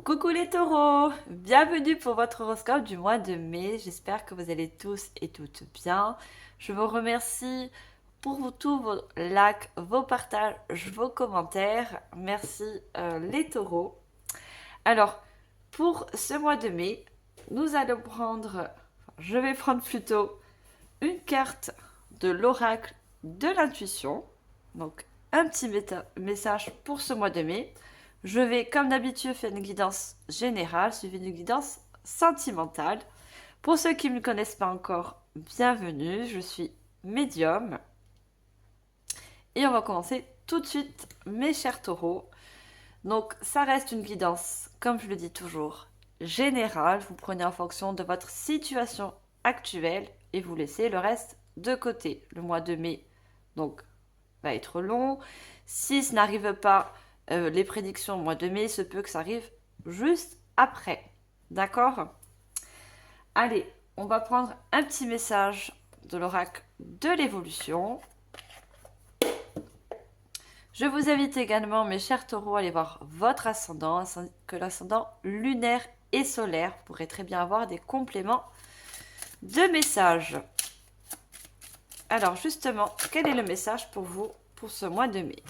Coucou les taureaux, bienvenue pour votre horoscope du mois de mai. J'espère que vous allez tous et toutes bien. Je vous remercie pour tous vos likes, vos partages, vos commentaires. Merci les taureaux. Alors, pour ce mois de mai, nous allons prendre, je vais prendre plutôt une carte de l'oracle de l'intuition. Donc, un petit message pour ce mois de mai. Je vais, comme d'habitude, faire une guidance générale suivie d'une guidance sentimentale. Pour ceux qui ne me connaissent pas encore, bienvenue. Je suis médium. Et on va commencer tout de suite, mes chers taureaux. Donc, ça reste une guidance, comme je le dis toujours, générale. Vous prenez en fonction de votre situation actuelle et vous laissez le reste de côté. Le mois de mai, donc, va être long. Si ce n'arrive pas, les prédictions au mois de mai, il se peut que ça arrive juste après. D'accord? Allez, on va prendre un petit message de l'oracle de l'évolution. Je vous invite également, mes chers taureaux, à aller voir votre ascendant, ainsi que l'ascendant lunaire et solaire. Vous pourrez très bien avoir des compléments de messages. Alors justement, quel est le message pour vous pour ce mois de mai?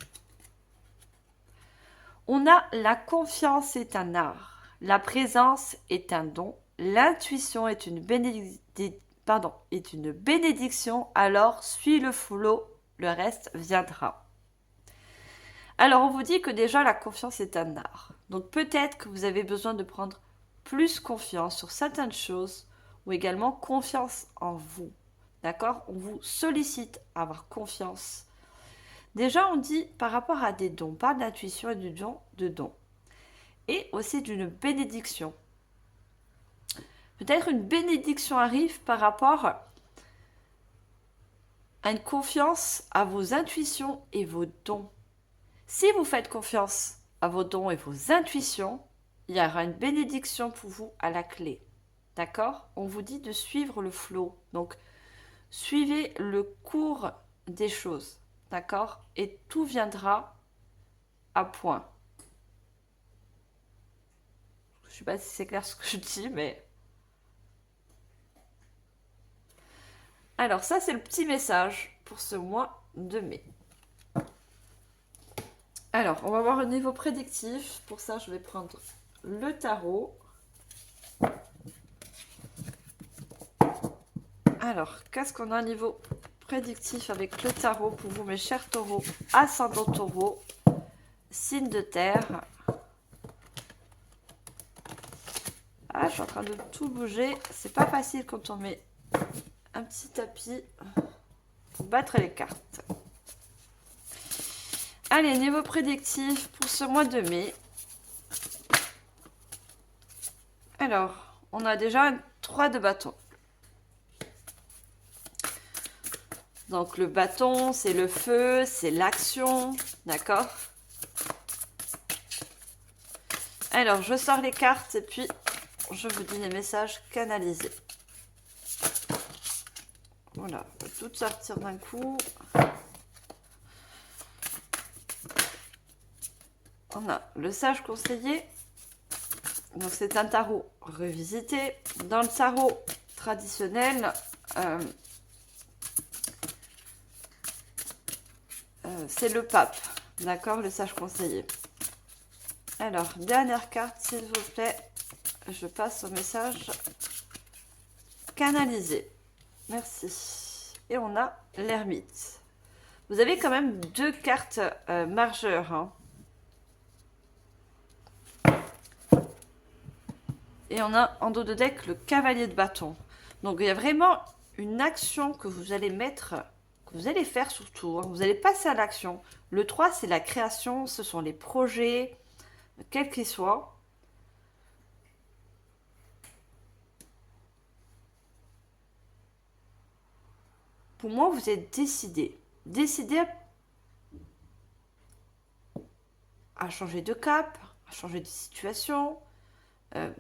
On a la confiance est un art, la présence est un don, l'intuition est une bénédiction, alors suis le flot, le reste viendra. Alors, on vous dit que déjà la confiance est un art. Donc peut-être que vous avez besoin de prendre plus confiance sur certaines choses ou également confiance en vous. D'accord? On vous sollicite à avoir confiance. Déjà, on dit par rapport à des dons, on parle d'intuition et du don de don. Et aussi d'une bénédiction. Peut-être une bénédiction arrive par rapport à une confiance à vos intuitions et vos dons. Si vous faites confiance à vos dons et vos intuitions, il y aura une bénédiction pour vous à la clé. D'accord? On vous dit de suivre le flot. Donc, suivez le cours des choses. D'accord? Et tout viendra à point. Je ne sais pas si c'est clair ce que je dis, mais... Alors, ça, c'est le petit message pour ce mois de mai. Alors, on va voir au niveau prédictif. Pour ça, je vais prendre le tarot. Alors, qu'est-ce qu'on a au niveau prédictif avec le tarot pour vous, mes chers taureaux, ascendant taureau, signe de terre. Ah, je suis en train de tout bouger. C'est pas facile quand on met un petit tapis pour battre les cartes. Allez, niveau prédictif pour ce mois de mai. Alors, on a déjà un 3 de bâton. Donc le bâton, c'est le feu, c'est l'action, d'accord? Alors, je sors les cartes et puis je vous dis les messages canalisés. Voilà, on peut tout sortir d'un coup. On a le sage conseiller. Donc c'est un tarot revisité. Dans le tarot traditionnel, c'est le pape, d'accord, le sage conseiller. Alors, dernière carte, s'il vous plaît. Je passe au message canalisé. Merci. Et on a l'ermite. Vous avez quand même deux cartes majeures. Hein. Et on a en dos de deck le cavalier de bâton. Donc il y a vraiment une action que vous allez mettre, que vous allez faire surtout. Hein. Vous allez passer à l'action. Le 3, c'est la création, ce sont les projets, quels qu'ils soient. Pour moi, vous êtes décidé. Décidé à changer de cap, à changer de situation. Euh,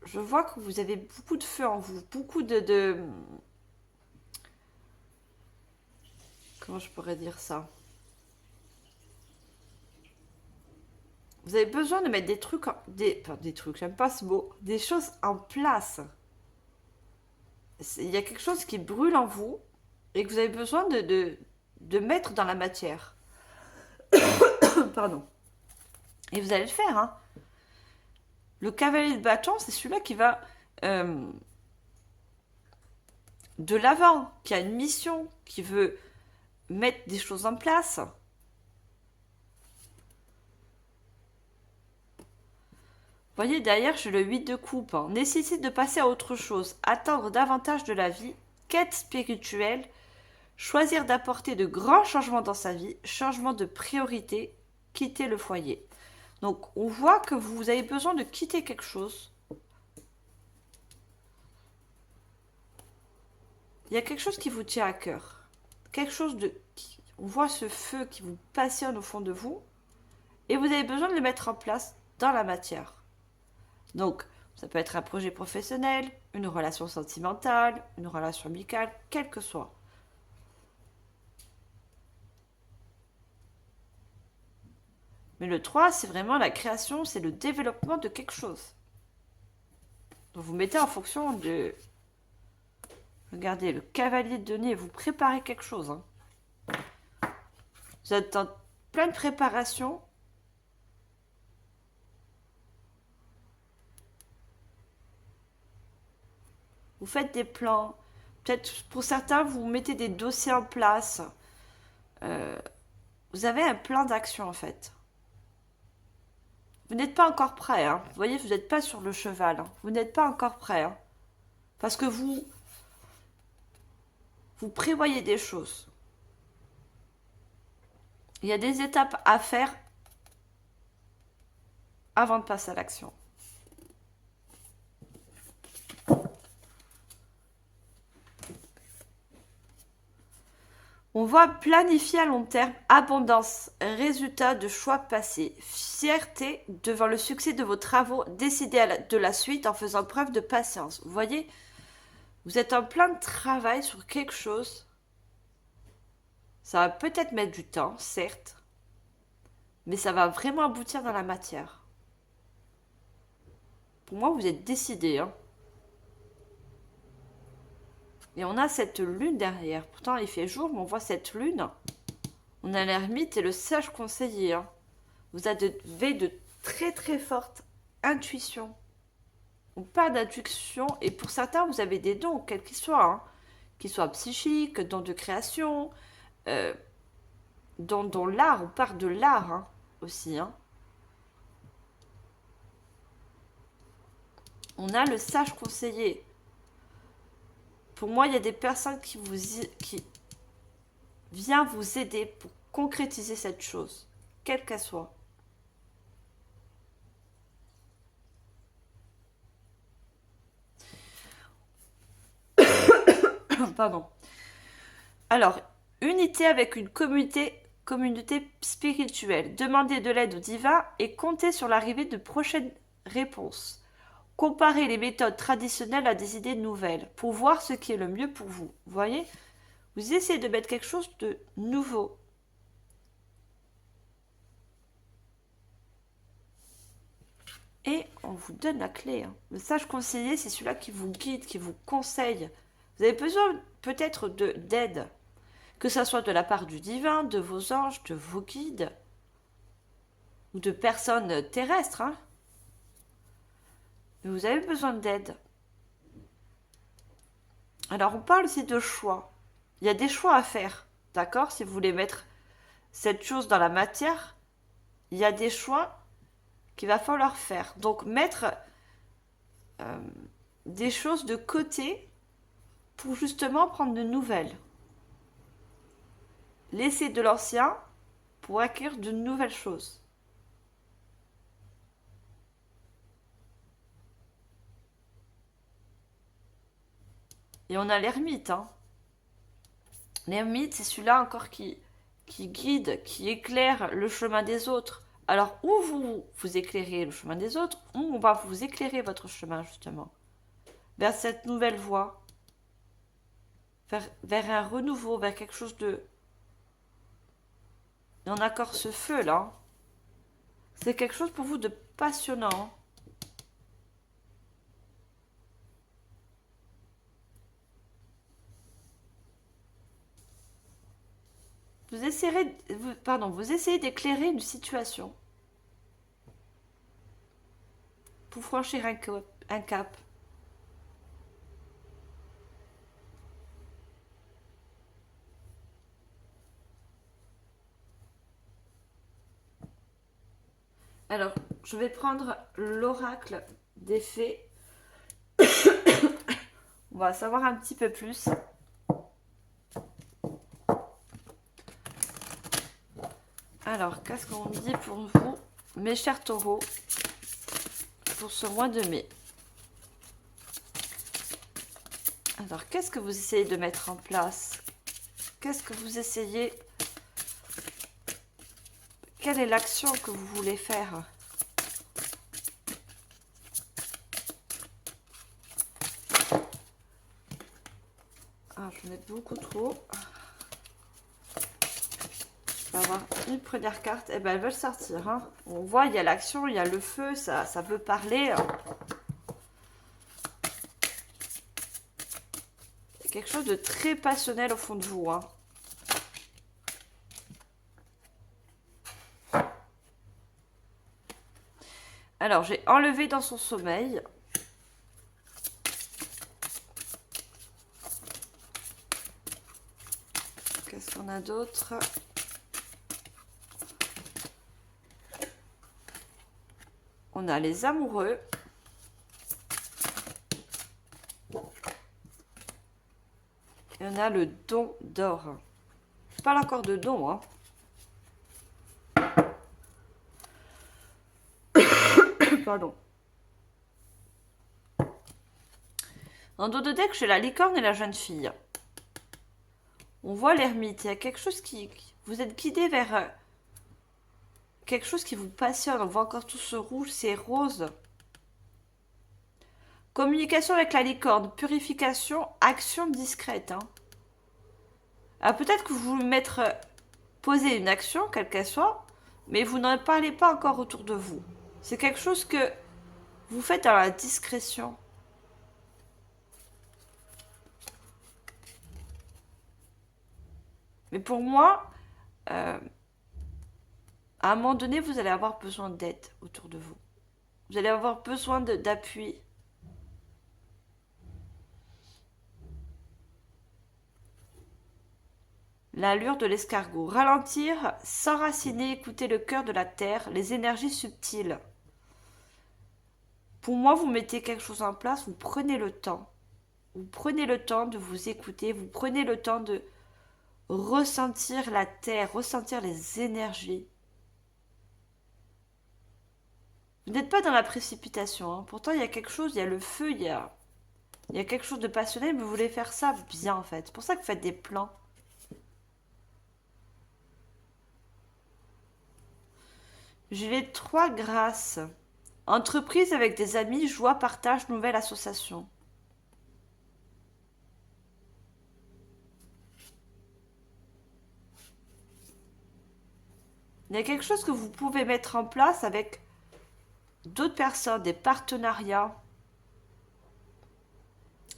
je vois que vous avez beaucoup de feu en vous, beaucoup de... Comment je pourrais dire ça? Vous avez besoin de mettre des trucs, enfin, des trucs, j'aime pas ce mot, des choses en place. Il y a quelque chose qui brûle en vous et que vous avez besoin de mettre dans la matière. Pardon. Et vous allez le faire, hein. Le cavalier de bâton, c'est celui-là qui va euh, de l'avant, qui a une mission, qui veut mettre des choses en place. Vous voyez, derrière, j'ai le 8 de coupe, hein. Nécessite de passer à autre chose, attendre davantage de la vie, quête spirituelle, choisir d'apporter de grands changements dans sa vie, changement de priorité, quitter le foyer. Donc, on voit que vous avez besoin de quitter quelque chose. Il y a quelque chose qui vous tient à cœur. Quelque chose de... On voit ce feu qui vous passionne au fond de vous. Et vous avez besoin de le mettre en place dans la matière. Donc, ça peut être un projet professionnel, une relation sentimentale, une relation amicale, quel que soit. Mais le 3, c'est vraiment la création, c'est le développement de quelque chose. Donc vous mettez en fonction de... Regardez, le cavalier de denier, vous préparez quelque chose, hein. Vous êtes en pleine préparation. Vous faites des plans. Peut-être pour certains, vous mettez des dossiers en place. Vous avez un plan d'action en fait. Vous n'êtes pas encore prêt, hein. Vous voyez, vous n'êtes pas sur le cheval, hein. Vous n'êtes pas encore prêt, hein. Parce que vous prévoyez des choses. Il y a des étapes à faire avant de passer à l'action. On voit planifier à long terme, abondance, résultat de choix passés, fierté devant le succès de vos travaux, décider de la suite en faisant preuve de patience. Vous voyez, vous êtes en plein de travail sur quelque chose. Ça va peut-être mettre du temps, certes, mais ça va vraiment aboutir dans la matière. Pour moi, vous êtes décidé, hein. Et on a cette lune derrière. Pourtant, il fait jour, mais on voit cette lune. On a l'ermite et le sage conseiller, hein. Vous avez de très très fortes intuitions. On parle d'intuition et pour certains, vous avez des dons, quels qu'ils soient, hein. Qu'ils soient psychiques, dons de création, euh, dans l'art. On parle de l'art, hein, aussi, hein. On a le sage conseiller. Pour moi, il y a des personnes qui viennent vous aider pour concrétiser cette chose, quelle qu'elle soit. Pardon. Alors, unité avec une communauté spirituelle. Demandez de l'aide au divin et comptez sur l'arrivée de prochaines réponses. Comparez les méthodes traditionnelles à des idées nouvelles pour voir ce qui est le mieux pour vous. Vous voyez? Vous essayez de mettre quelque chose de nouveau. Et on vous donne la clé, hein. Le sage conseiller, c'est celui-là qui vous guide, qui vous conseille. Vous avez besoin peut-être d'aide, que ça soit de la part du divin, de vos anges, de vos guides, ou de personnes terrestres, hein. Mais vous avez besoin d'aide. Alors on parle aussi de choix. Il y a des choix à faire, d'accord? Si vous voulez mettre cette chose dans la matière, il y a des choix qu'il va falloir faire. Donc mettre euh, des choses de côté pour justement prendre de nouvelles. Laisser de l'ancien pour acquérir de nouvelles choses. Et on a l'ermite, hein. L'ermite, c'est celui-là encore qui guide, qui éclaire le chemin des autres. Alors, où vous éclairez le chemin des autres, ou on va vous éclairer votre chemin, justement, vers cette nouvelle voie, vers un renouveau, vers quelque chose de... Et on a encore ce feu, là. C'est quelque chose pour vous de passionnant. Vous essayerez, vous essayez d'éclairer une situation pour franchir un cap. Alors, je vais prendre l'oracle des fées. On va savoir un petit peu plus. Alors, qu'est-ce qu'on dit pour vous, mes chers taureaux, pour ce mois de mai? Alors, qu'est-ce que vous essayez de mettre en place? Qu'est-ce que vous essayez? Quelle est l'action que vous voulez faire? Ah, je vais mettre beaucoup trop. On va avoir une première carte. Eh ben, elles veulent sortir. Hein. On voit, il y a l'action, il y a le feu, ça veut parler. Il y a quelque chose de très passionnel au fond de vous. Hein. Alors, j'ai enlevé dans son sommeil. Qu'est-ce qu'on a d'autre? On a les amoureux. Et on a le don d'or. Je parle encore de don, hein. Pardon. En dos de deck, j'ai la licorne et la jeune fille. On voit l'ermite. Il y a quelque chose qui... Vous êtes guidé vers quelque chose qui vous passionne. On voit encore tout ce rouge, ces roses. Communication avec la licorne. Purification, action discrète. Hein. Alors peut-être que vous voulez mettre... poser une action, quelle qu'elle soit, mais vous n'en parlez pas encore autour de vous. C'est quelque chose que vous faites dans la discrétion. Mais pour moi, à un moment donné, vous allez avoir besoin d'aide autour de vous. Vous allez avoir besoin d'appui. L'allure de l'escargot. Ralentir, s'enraciner, écouter le cœur de la terre, les énergies subtiles. Pour moi, vous mettez quelque chose en place, vous prenez le temps. Vous prenez le temps de vous écouter, vous prenez le temps de ressentir la terre, ressentir les énergies. Vous n'êtes pas dans la précipitation. Hein. Pourtant, il y a quelque chose, il y a le feu, il y a quelque chose de passionné, mais vous voulez faire ça bien, en fait. C'est pour ça que vous faites des plans. J'ai les 3 grâces. Entreprise avec des amis, joie, partage, nouvelle association. Il y a quelque chose que vous pouvez mettre en place avec d'autres personnes, des partenariats.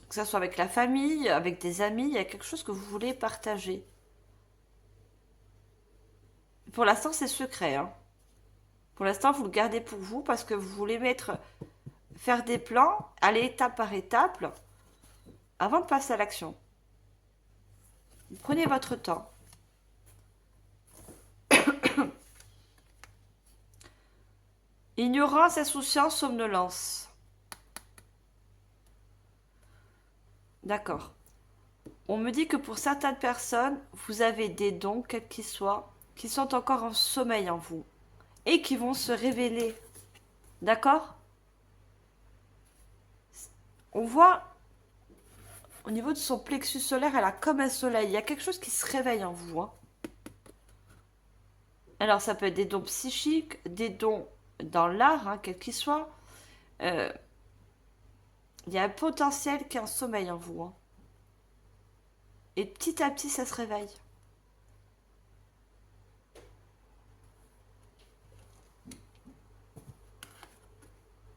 Que ce soit avec la famille, avec des amis, il y a quelque chose que vous voulez partager. Pour l'instant, c'est secret. Hein. Pour l'instant, vous le gardez pour vous parce que vous voulez faire des plans, aller étape par étape avant de passer à l'action. Prenez votre temps. Ignorance, insouciance, somnolence. D'accord. On me dit que pour certaines personnes, vous avez des dons, quels qu'ils soient, qui sont encore en sommeil en vous et qui vont se révéler. D'accord? On voit au niveau de son plexus solaire, elle a comme un soleil. Il y a quelque chose qui se réveille en vous. Hein. Alors, ça peut être des dons psychiques, des dons dans l'art, hein, quel qu'il soit. Il y a un potentiel qui est en sommeil en vous. Hein. Et petit à petit, ça se réveille.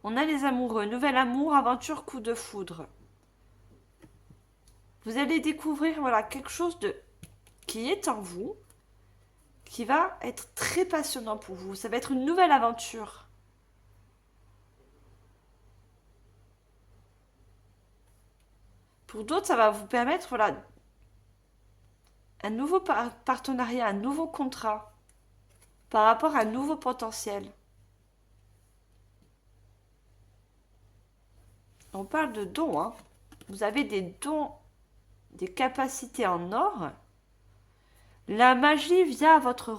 On a les amoureux. Nouvel amour, aventure, coup de foudre. Vous allez découvrir voilà, quelque chose de qui est en vous, qui va être très passionnant pour vous. Ça va être une nouvelle aventure. Pour d'autres, ça va vous permettre voilà, un nouveau partenariat, un nouveau contrat par rapport à un nouveau potentiel. On parle de dons. Hein. Vous avez des dons, des capacités en or. La magie vient à votre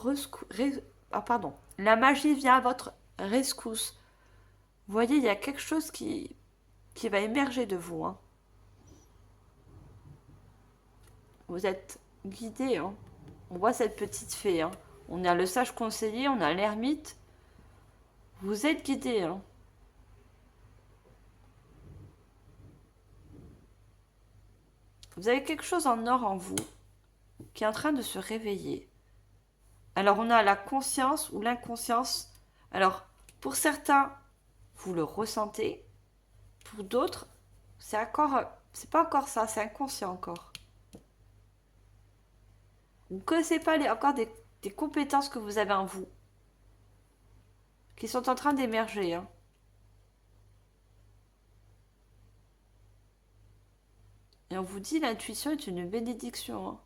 La magie vient à votre rescousse. Vous voyez, il y a quelque chose qui va émerger de vous. Hein. Vous êtes guidé. Hein. On voit cette petite fée. Hein. On a le sage conseiller, on a l'ermite. Vous êtes guidé. Hein. Vous avez quelque chose en or en vous qui est en train de se réveiller. Alors on a la conscience ou l'inconscience. Alors pour certains, vous le ressentez. Pour d'autres, c'est pas encore ça, c'est inconscient encore. Vous ne connaissez pas encore des compétences que vous avez en vous, qui sont en train d'émerger. Hein. Et on vous dit l'intuition est une bénédiction. Hein.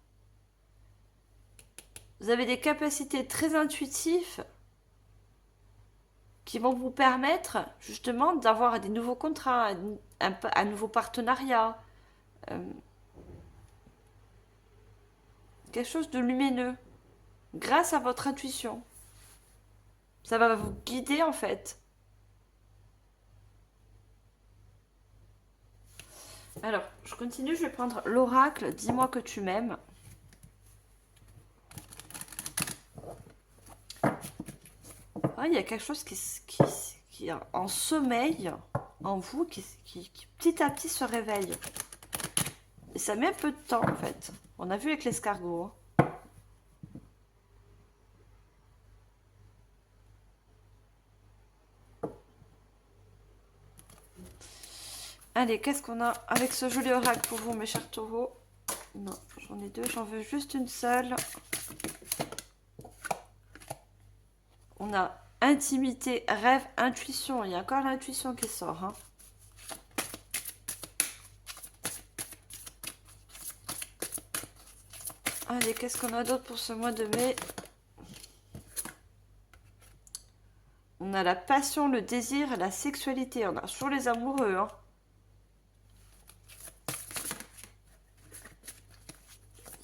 Vous avez des capacités très intuitives qui vont vous permettre justement d'avoir des nouveaux contrats, un nouveau partenariat, quelque chose de lumineux, grâce à votre intuition. Ça va vous guider en fait. Alors, je continue, je vais prendre l'oracle, dis-moi que tu m'aimes. Ouais, il y a quelque chose qui est en sommeil en vous, qui petit à petit se réveille. Et ça met un peu de temps en fait. On a vu avec l'escargot. Hein. Allez, qu'est-ce qu'on a avec ce joli oracle pour vous, mes chers taureaux? Non, j'en ai deux, j'en veux juste une seule. On a intimité, rêve, intuition. Il y a encore l'intuition qui sort. Hein. Allez, qu'est-ce qu'on a d'autre pour ce mois de mai? On a la passion, le désir, la sexualité. On a sur les amoureux. Hein.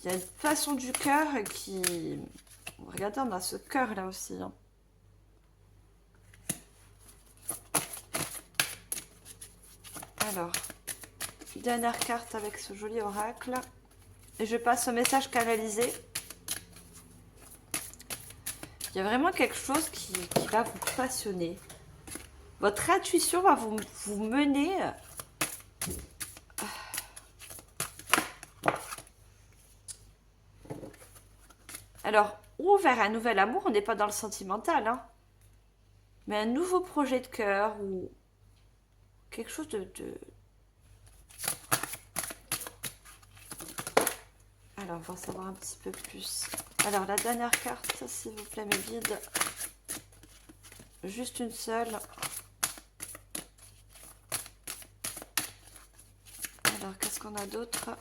Il y a une passion du cœur qui... Regardez, on a ce cœur là aussi. Hein. Alors, dernière carte avec ce joli oracle. Et je passe au message canalisé. Il y a vraiment quelque chose qui va vous passionner. Votre intuition va vous mener... Alors, ou vers un nouvel amour, on n'est pas dans le sentimental, hein, mais un nouveau projet de cœur ou quelque chose de... Alors, on va en savoir un petit peu plus. Alors, la dernière carte, s'il vous plaît, mes guides. Juste une seule. Alors, qu'est-ce qu'on a d'autre?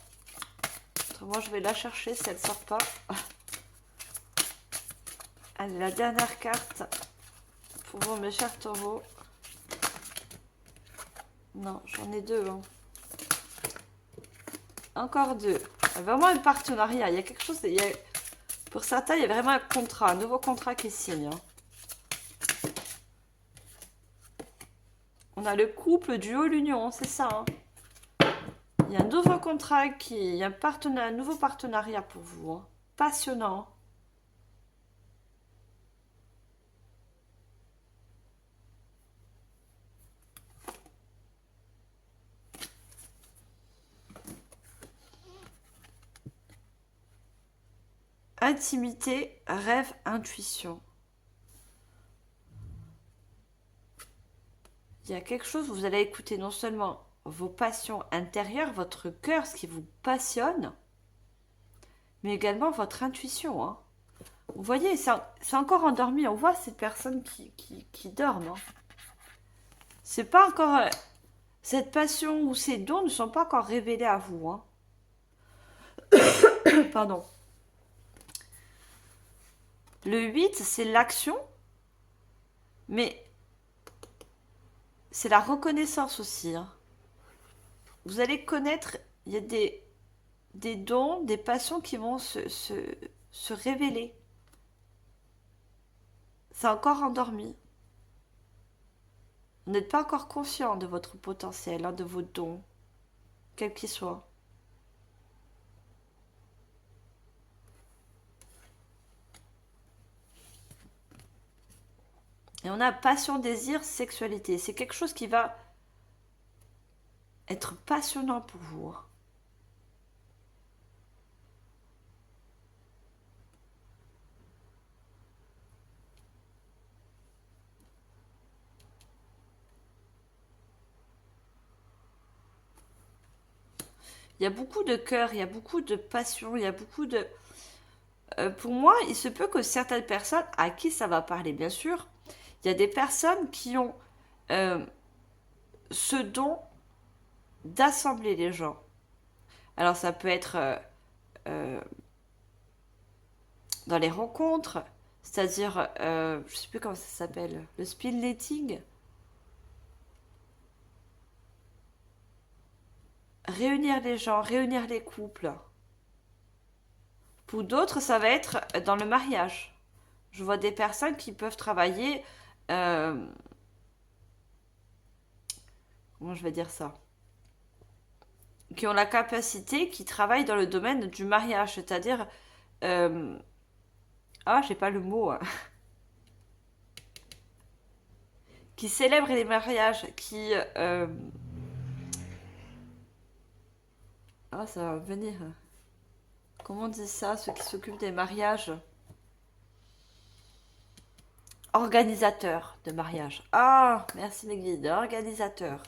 Autrement, je vais la chercher si elle ne sort pas. Allez, la dernière carte pour vous, mes chers taureaux. Non, j'en ai deux. Hein. Encore deux. Vraiment un partenariat. Il y a quelque chose... Pour certains, il y a vraiment un contrat, un nouveau contrat qui signe. Hein. On a le couple, duo, l'union, c'est ça. Hein. Il y a un nouveau contrat il y a un nouveau partenariat pour vous. Hein. Passionnant. Intimité, rêve, intuition. il y a quelque chose, vous allez écouter non seulement vos passions intérieures, votre cœur, ce qui vous passionne, mais également votre intuition. Hein. Vous voyez, c'est encore endormi. On voit ces personnes qui dorment. Hein. C'est pas encore... cette passion ou ces dons ne sont pas encore révélés à vous. Hein. Pardon. Le 8, c'est l'action, mais c'est la reconnaissance aussi. Hein. Vous allez connaître, il y a des dons, des passions qui vont se révéler. C'est encore endormi. Vous n'êtes pas encore conscient de votre potentiel, hein, de vos dons, quels qu'ils soient. Et on a passion, désir, sexualité. C'est quelque chose qui va être passionnant pour vous. Hein. Il y a beaucoup de cœur, il y a beaucoup de passion, il y a beaucoup de... pour moi, il se peut que certaines personnes, à qui ça va parler bien sûr, il y a des personnes qui ont euh, ce don d'assembler les gens. Alors ça peut être euh, dans les rencontres, c'est-à-dire, je sais plus comment ça s'appelle, le speed dating. Réunir les gens, réunir les couples. Pour d'autres, ça va être dans le mariage. Je vois des personnes qui peuvent travailler... comment je vais dire ça? Qui ont la capacité, qui travaillent dans le domaine du mariage. C'est-à-dire... ah, j'ai pas le mot. Hein. Qui célèbrent les mariages, qui... ah, ça va venir. Comment on dit ça, ceux qui s'occupent des mariages? Organisateur de mariage. Ah, merci mes guides, organisateur.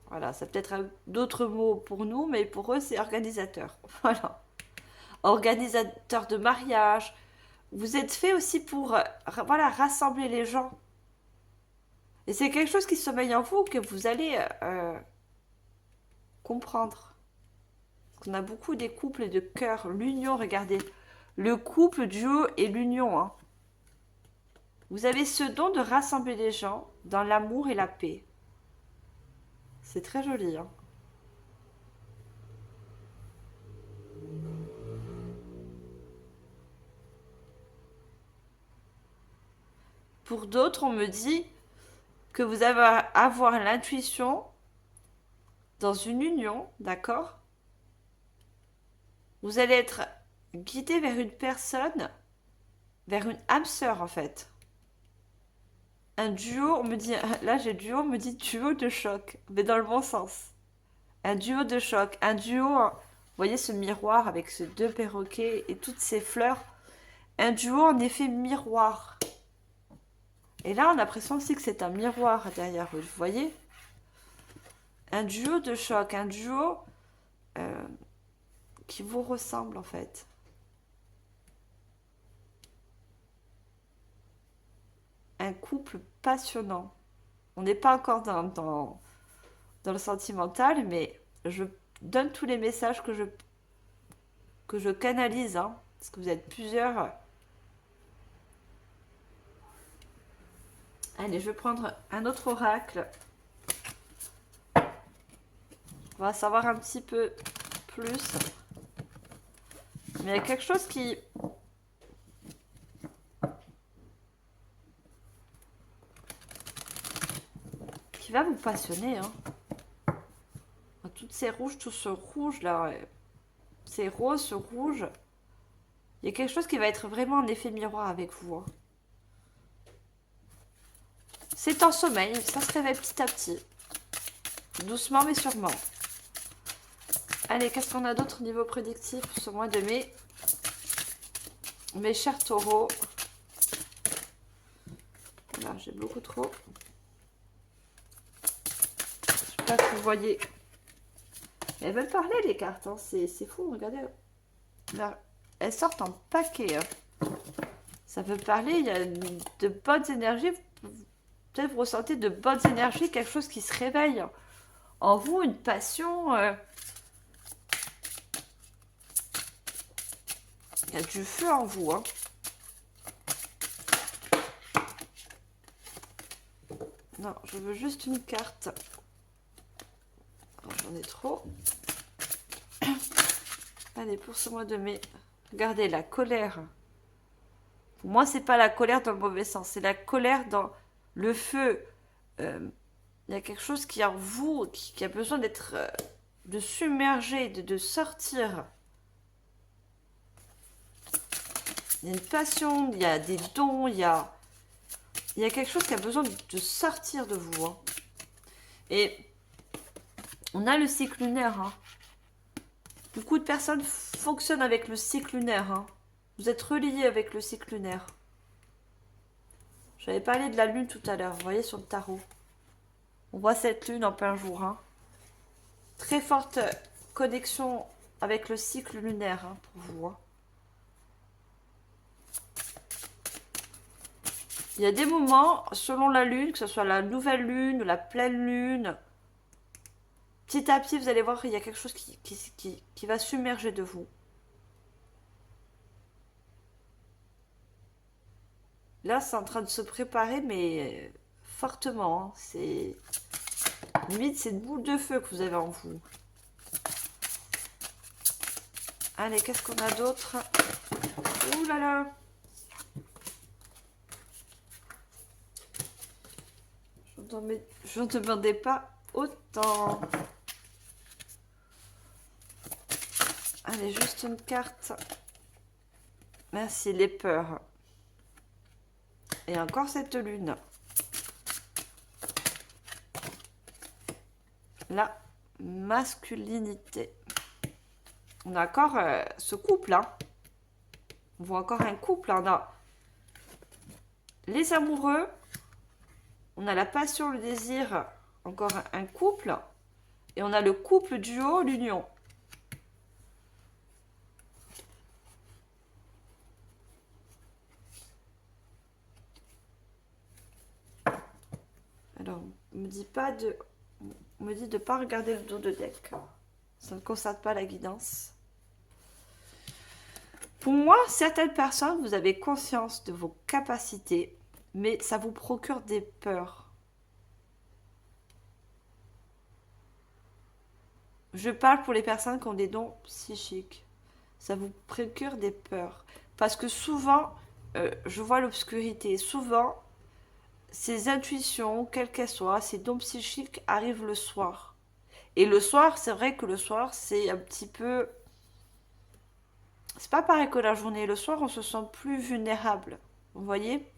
Voilà, ça peut-être d'autres mots pour nous, mais pour eux, c'est organisateur. Voilà. Organisateur de mariage. Vous êtes fait aussi pour voilà, rassembler les gens. Et c'est quelque chose qui sommeille en vous que vous allez comprendre. Parce qu'on a beaucoup des couples et de cœurs. L'union, regardez. Le couple, duo et l'union. Hein. Vous avez ce don de rassembler les gens dans l'amour et la paix. C'est très joli. Hein. Pour d'autres, on me dit que vous allez avoir l'intuition dans une union, d'accord? Vous allez être guidé vers une personne, vers une âme sœur en fait. Un duo, on me dit, là j'ai duo, on me dit duo de choc, mais dans le bon sens. Un duo de choc, un duo, vous voyez ce miroir avec ces deux perroquets et toutes ces fleurs. Un duo en effet miroir. Et là on a l'impression aussi que c'est un miroir derrière vous, vous voyez? Un duo de choc, un duo qui vous ressemble en fait. Un couple passionnant. On n'est pas encore dans le sentimental, mais je donne tous les messages que je canalise, hein, parce que vous êtes plusieurs. Allez, je vais prendre un autre oracle. On va savoir un petit peu plus. Mais il y a quelque chose qui va vous passionner. Hein. Toutes ces rouges, tout ce rouge là, ces roses, ce rouge. Il y a quelque chose qui va être vraiment en effet miroir avec vous. Hein. C'est en sommeil, ça se réveille petit à petit. Doucement mais sûrement. Allez, qu'est-ce qu'on a d'autre niveau prédictif pour ce mois de mai? Mes chers taureaux. Là, j'ai beaucoup trop. j'espère que vous voyez. Elles veulent parler les cartes, hein. C'est fou, regardez. Là, elles sortent en paquet. Hein. Ça veut parler, il y a de bonnes énergies. Peut-être vous ressentez de bonnes énergies, quelque chose qui se réveille en vous, une passion. Il y a du feu en vous. Hein. Non, je veux juste une carte. J'en ai trop. Allez, pour ce mois de mai, regardez la colère. Pour moi, c'est pas la colère dans le mauvais sens, c'est la colère dans le feu. Il y a quelque chose qui est en vous, qui a besoin d'être, de submerger, de sortir. Il y a une passion, il y a des dons, il y a quelque chose qui a besoin de sortir de vous. Hein. Et on a le cycle lunaire. Hein. Beaucoup de personnes fonctionnent avec le cycle lunaire. Hein. Vous êtes reliés avec le cycle lunaire. J'avais parlé de la lune tout à l'heure, vous voyez sur le tarot. On voit cette lune en plein jour. Hein. Très forte connexion avec le cycle lunaire hein, pour vous. Hein. Il y a des moments, selon la lune, que ce soit la nouvelle lune ou la pleine lune, petit à petit, vous allez voir qu'il y a quelque chose qui va submerger de vous. Là, c'est en train de se préparer, mais fortement. Hein. C'est limite, c'est une boule de feu que vous avez en vous. Allez, qu'est-ce qu'on a d'autre? Ouh là là! Je ne demandais pas autant. Allez, juste une carte. Merci, les peurs. Et encore cette lune. La masculinité. On a encore ce couple. Hein. On voit encore un couple. Hein. On a les amoureux. On a la passion, le désir. Encore un couple. Et on a le couple duo, l'union. Alors, on me dit pas de... On me dit de ne pas regarder le dos de deck. Ça ne concerne pas la guidance. Pour moi, certaines personnes, vous avez conscience de vos capacités, mais ça vous procure des peurs. Je parle pour les personnes qui ont des dons psychiques. Ça vous procure des peurs. Parce que souvent, je vois l'obscurité. Souvent, ces intuitions, quelles qu'elles soient, ces dons psychiques arrivent le soir. Et le soir, c'est vrai que le soir, c'est un petit peu... C'est pas pareil que la journée. Le soir, on se sent plus vulnérable. Vous voyez?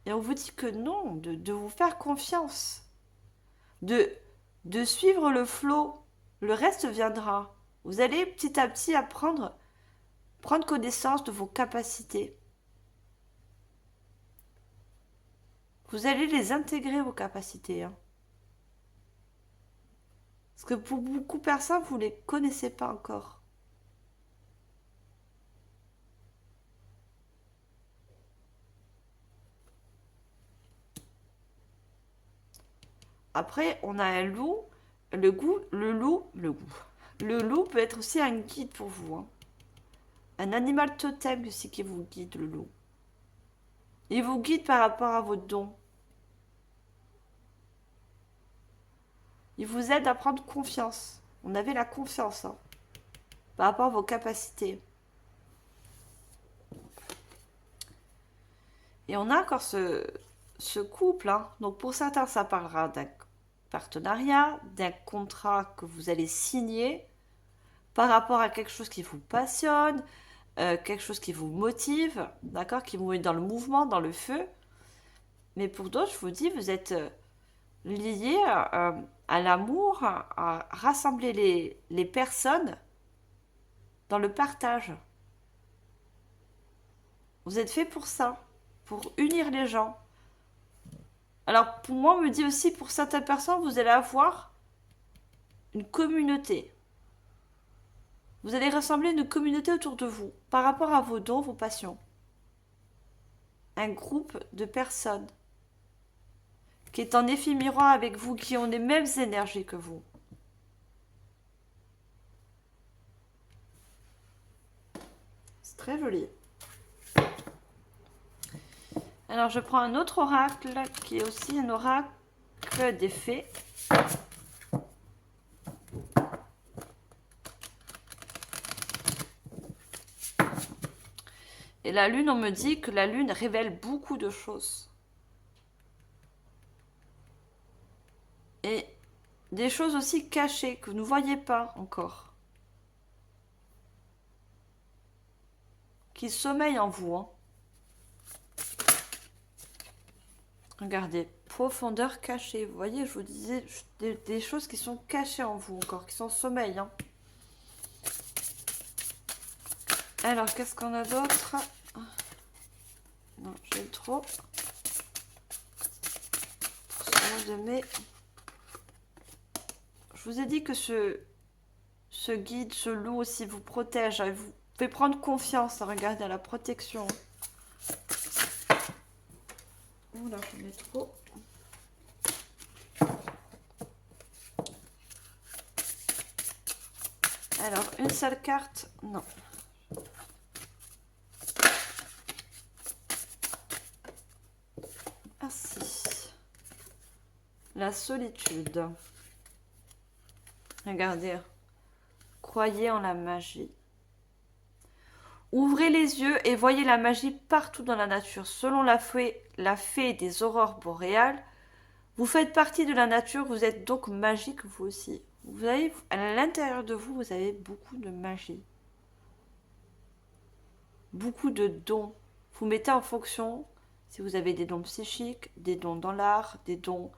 Et on vous dit que non, de vous faire confiance. De suivre le flot. Le reste viendra. Vous allez petit à petit apprendre, prendre connaissance de vos capacités. Vous allez les intégrer, vos capacités. Hein. Parce que pour beaucoup de personnes, vous ne les connaissez pas encore. Après, on a un loup. Le loup peut être aussi un guide pour vous. Hein. Un animal totem aussi qui vous guide, le loup. Il vous guide par rapport à vos dons. Il vous aide à prendre confiance. On avait la confiance hein, par rapport à vos capacités. Et on a encore ce couple. Hein. Donc pour certains, ça parlera d'un partenariat, d'un contrat que vous allez signer par rapport à quelque chose qui vous passionne, quelque chose qui vous motive, d'accord, qui vous met dans le mouvement, dans le feu. Mais pour d'autres, je vous dis, vous êtes liés à l'amour, à rassembler les personnes dans le partage. Vous êtes fait pour ça, pour unir les gens. Alors, pour moi, on me dit aussi, pour certaines personnes, vous allez avoir une communauté. Vous allez rassembler une communauté autour de vous, par rapport à vos dons, vos passions. Un groupe de personnes qui est en effet miroir avec vous, qui ont les mêmes énergies que vous. C'est très joli. Alors, je prends un autre oracle, qui est aussi un oracle des fées. Et la lune, on me dit que la lune révèle beaucoup de choses. Et des choses aussi cachées que vous ne voyez pas encore. Qui sommeillent en vous. Hein. Regardez, profondeur cachée. Vous voyez, je vous disais des choses qui sont cachées en vous encore, qui sont en sommeil. Hein. Alors, qu'est-ce qu'on a d'autre? Non, j'ai trop. Pour ce mois de mai. Je vous ai dit que ce guide, ce loup aussi vous protège. Vous pouvez prendre confiance. Regardez à la protection. Oh là, j'en ai trop. Alors, une seule carte. Non. Ah si. La solitude. Regardez. Croyez en la magie. Ouvrez les yeux et voyez la magie partout dans la nature. Selon la fée des aurores boréales, vous faites partie de la nature, vous êtes donc magique vous aussi. Vous avez, à l'intérieur de vous, vous avez beaucoup de magie. Beaucoup de dons. Vous mettez en fonction si vous avez des dons psychiques, des dons dans l'art, des dons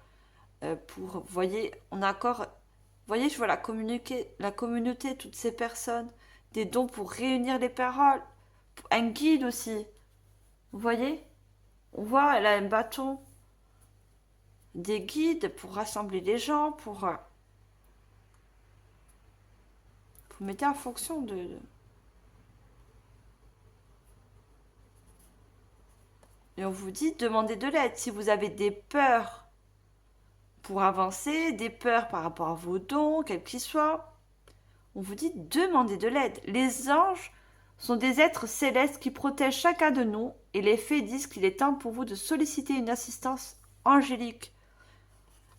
pour... Vous voyez, on a encore... Vous voyez, je vois la communauté, toutes ces personnes, des dons pour réunir les paroles, un guide aussi. Vous voyez? On voit, elle a un bâton, des guides pour rassembler les gens, pour... Vous mettez en fonction de... Et on vous dit, demandez de l'aide. Si vous avez des peurs pour avancer, des peurs par rapport à vos dons, quels qu'ils soient, on vous dit, demandez de l'aide. Les anges sont des êtres célestes qui protègent chacun de nous et les fées disent qu'il est temps pour vous de solliciter une assistance angélique.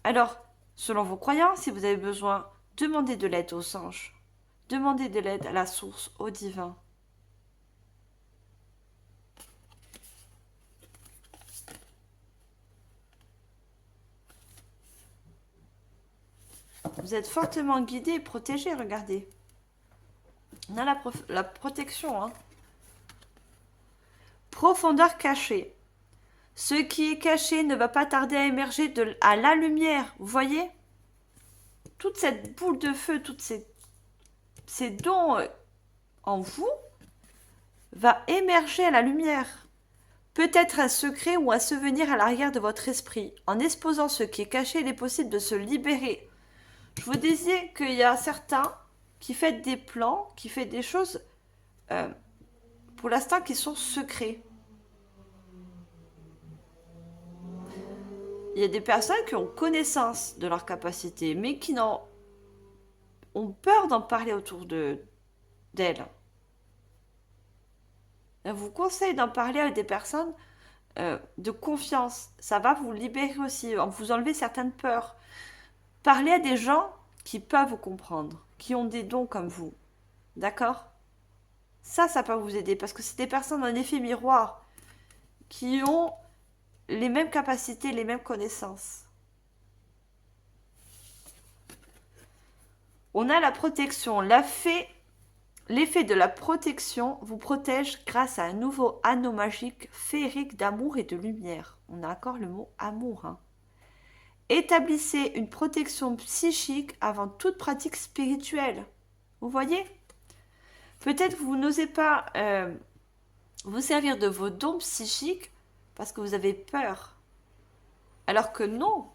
Alors, selon vos croyances, si vous avez besoin, demandez de l'aide aux anges. Demandez de l'aide à la source, au divin. Vous êtes fortement guidé et protégé, regardez. On a la protection. Hein. Profondeur cachée. Ce qui est caché ne va pas tarder à émerger à la lumière. Vous voyez? Toute cette boule de feu, tous ces dons en vous, va émerger à la lumière. Peut-être un secret ou un souvenir à l'arrière de votre esprit. En exposant ce qui est caché, il est possible de se libérer. Je vous disais qu'il y a certains qui font des plans, qui font des choses pour l'instant qui sont secrets. Il y a des personnes qui ont connaissance de leurs capacités, mais qui ont peur d'en parler autour d'elles. Je vous conseille d'en parler avec des personnes de confiance. Ça va vous libérer aussi, vous enlever certaines peurs. Parlez à des gens qui peuvent vous comprendre, qui ont des dons comme vous. D'accord? Ça peut vous aider parce que c'est des personnes en effet miroir qui ont les mêmes capacités, les mêmes connaissances. On a la protection. L'effet de la protection vous protège grâce à un nouveau anneau magique féerique d'amour et de lumière. On a encore le mot amour. Hein. Établissez une protection psychique avant toute pratique spirituelle. Vous voyez? Peut-être que vous n'osez pas vous servir de vos dons psychiques parce que vous avez peur. Alors que non,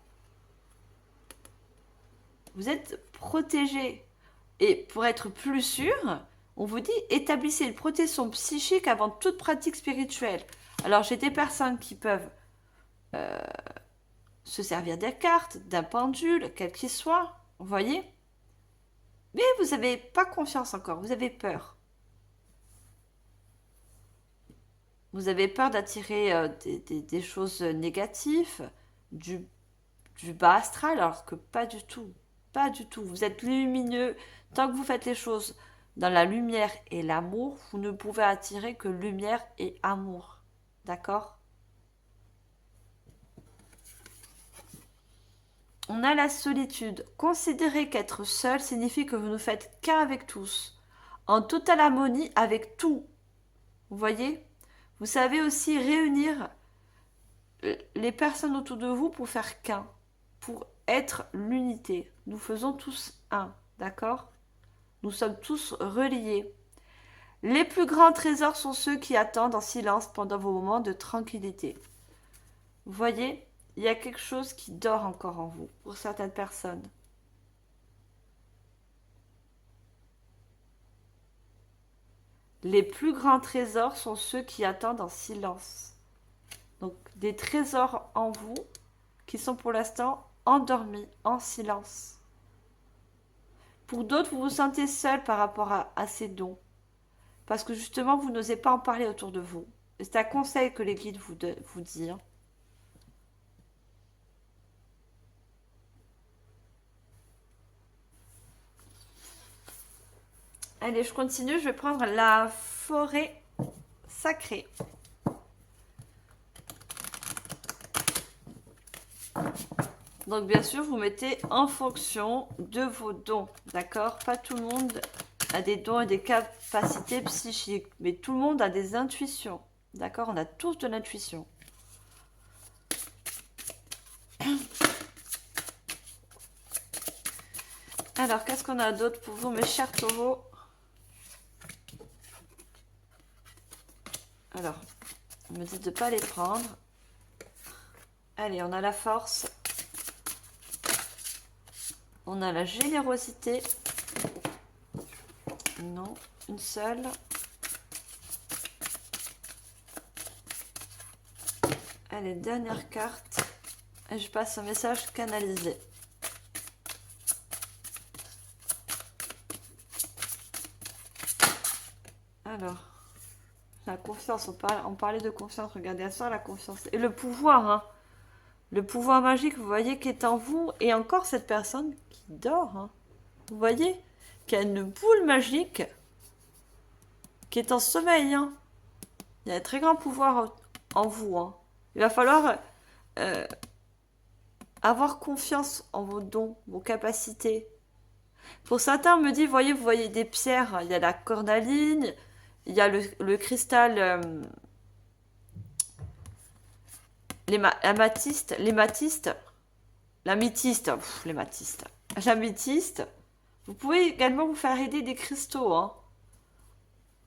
vous êtes protégé. Et pour être plus sûr, on vous dit établissez une protection psychique avant toute pratique spirituelle. Alors j'ai des personnes qui peuvent se servir des cartes, d'un pendule, quel qu'il soit, vous voyez. Mais vous n'avez pas confiance encore, vous avez peur. Vous avez peur d'attirer des choses négatives, du, du bas astral, alors que pas du tout. Pas du tout. Vous êtes lumineux. Tant que vous faites les choses dans la lumière et l'amour, vous ne pouvez attirer que lumière et amour. D'accord? On a la solitude. Considérez qu'être seul signifie que vous ne faites qu'un avec tous, en totale harmonie avec tout. Vous voyez? Vous savez aussi réunir les personnes autour de vous pour faire qu'un, pour être l'unité. Nous faisons tous un, d'accord? Nous sommes tous reliés. Les plus grands trésors sont ceux qui attendent en silence pendant vos moments de tranquillité. Vous voyez, il y a quelque chose qui dort encore en vous, pour certaines personnes. Les plus grands trésors sont ceux qui attendent en silence. Donc, des trésors en vous qui sont pour l'instant endormis, en silence. Pour d'autres, vous vous sentez seul par rapport à ces dons. Parce que justement, vous n'osez pas en parler autour de vous. C'est un conseil que les guides vous disent. Allez, je continue. Je vais prendre la forêt sacrée. Donc, bien sûr, vous mettez en fonction de vos dons. D'accord? Pas tout le monde a des dons et des capacités psychiques. Mais tout le monde a des intuitions. D'accord? On a tous de l'intuition. Alors, qu'est-ce qu'on a d'autre pour vous, mes chers taureaux? Alors, on me dit de ne pas les prendre. Allez, on a la force. On a la générosité. Non, une seule. Allez, dernière carte. Et je passe un message canalisé. Alors, la confiance, on parlait de confiance, regardez à ça, la confiance. Et le pouvoir, hein. Le pouvoir magique, vous voyez, qui est en vous. Et encore cette personne qui dort, hein. Vous voyez, qui a une boule magique qui est en sommeil, hein. Il y a un très grand pouvoir en vous, hein. Il va falloir avoir confiance en vos dons, vos capacités. Pour certains, on me dit, vous voyez des pierres, il y a la cornaline, il y a le cristal, l'améthyste, l'améthyste. Vous pouvez également vous faire aider des cristaux, hein.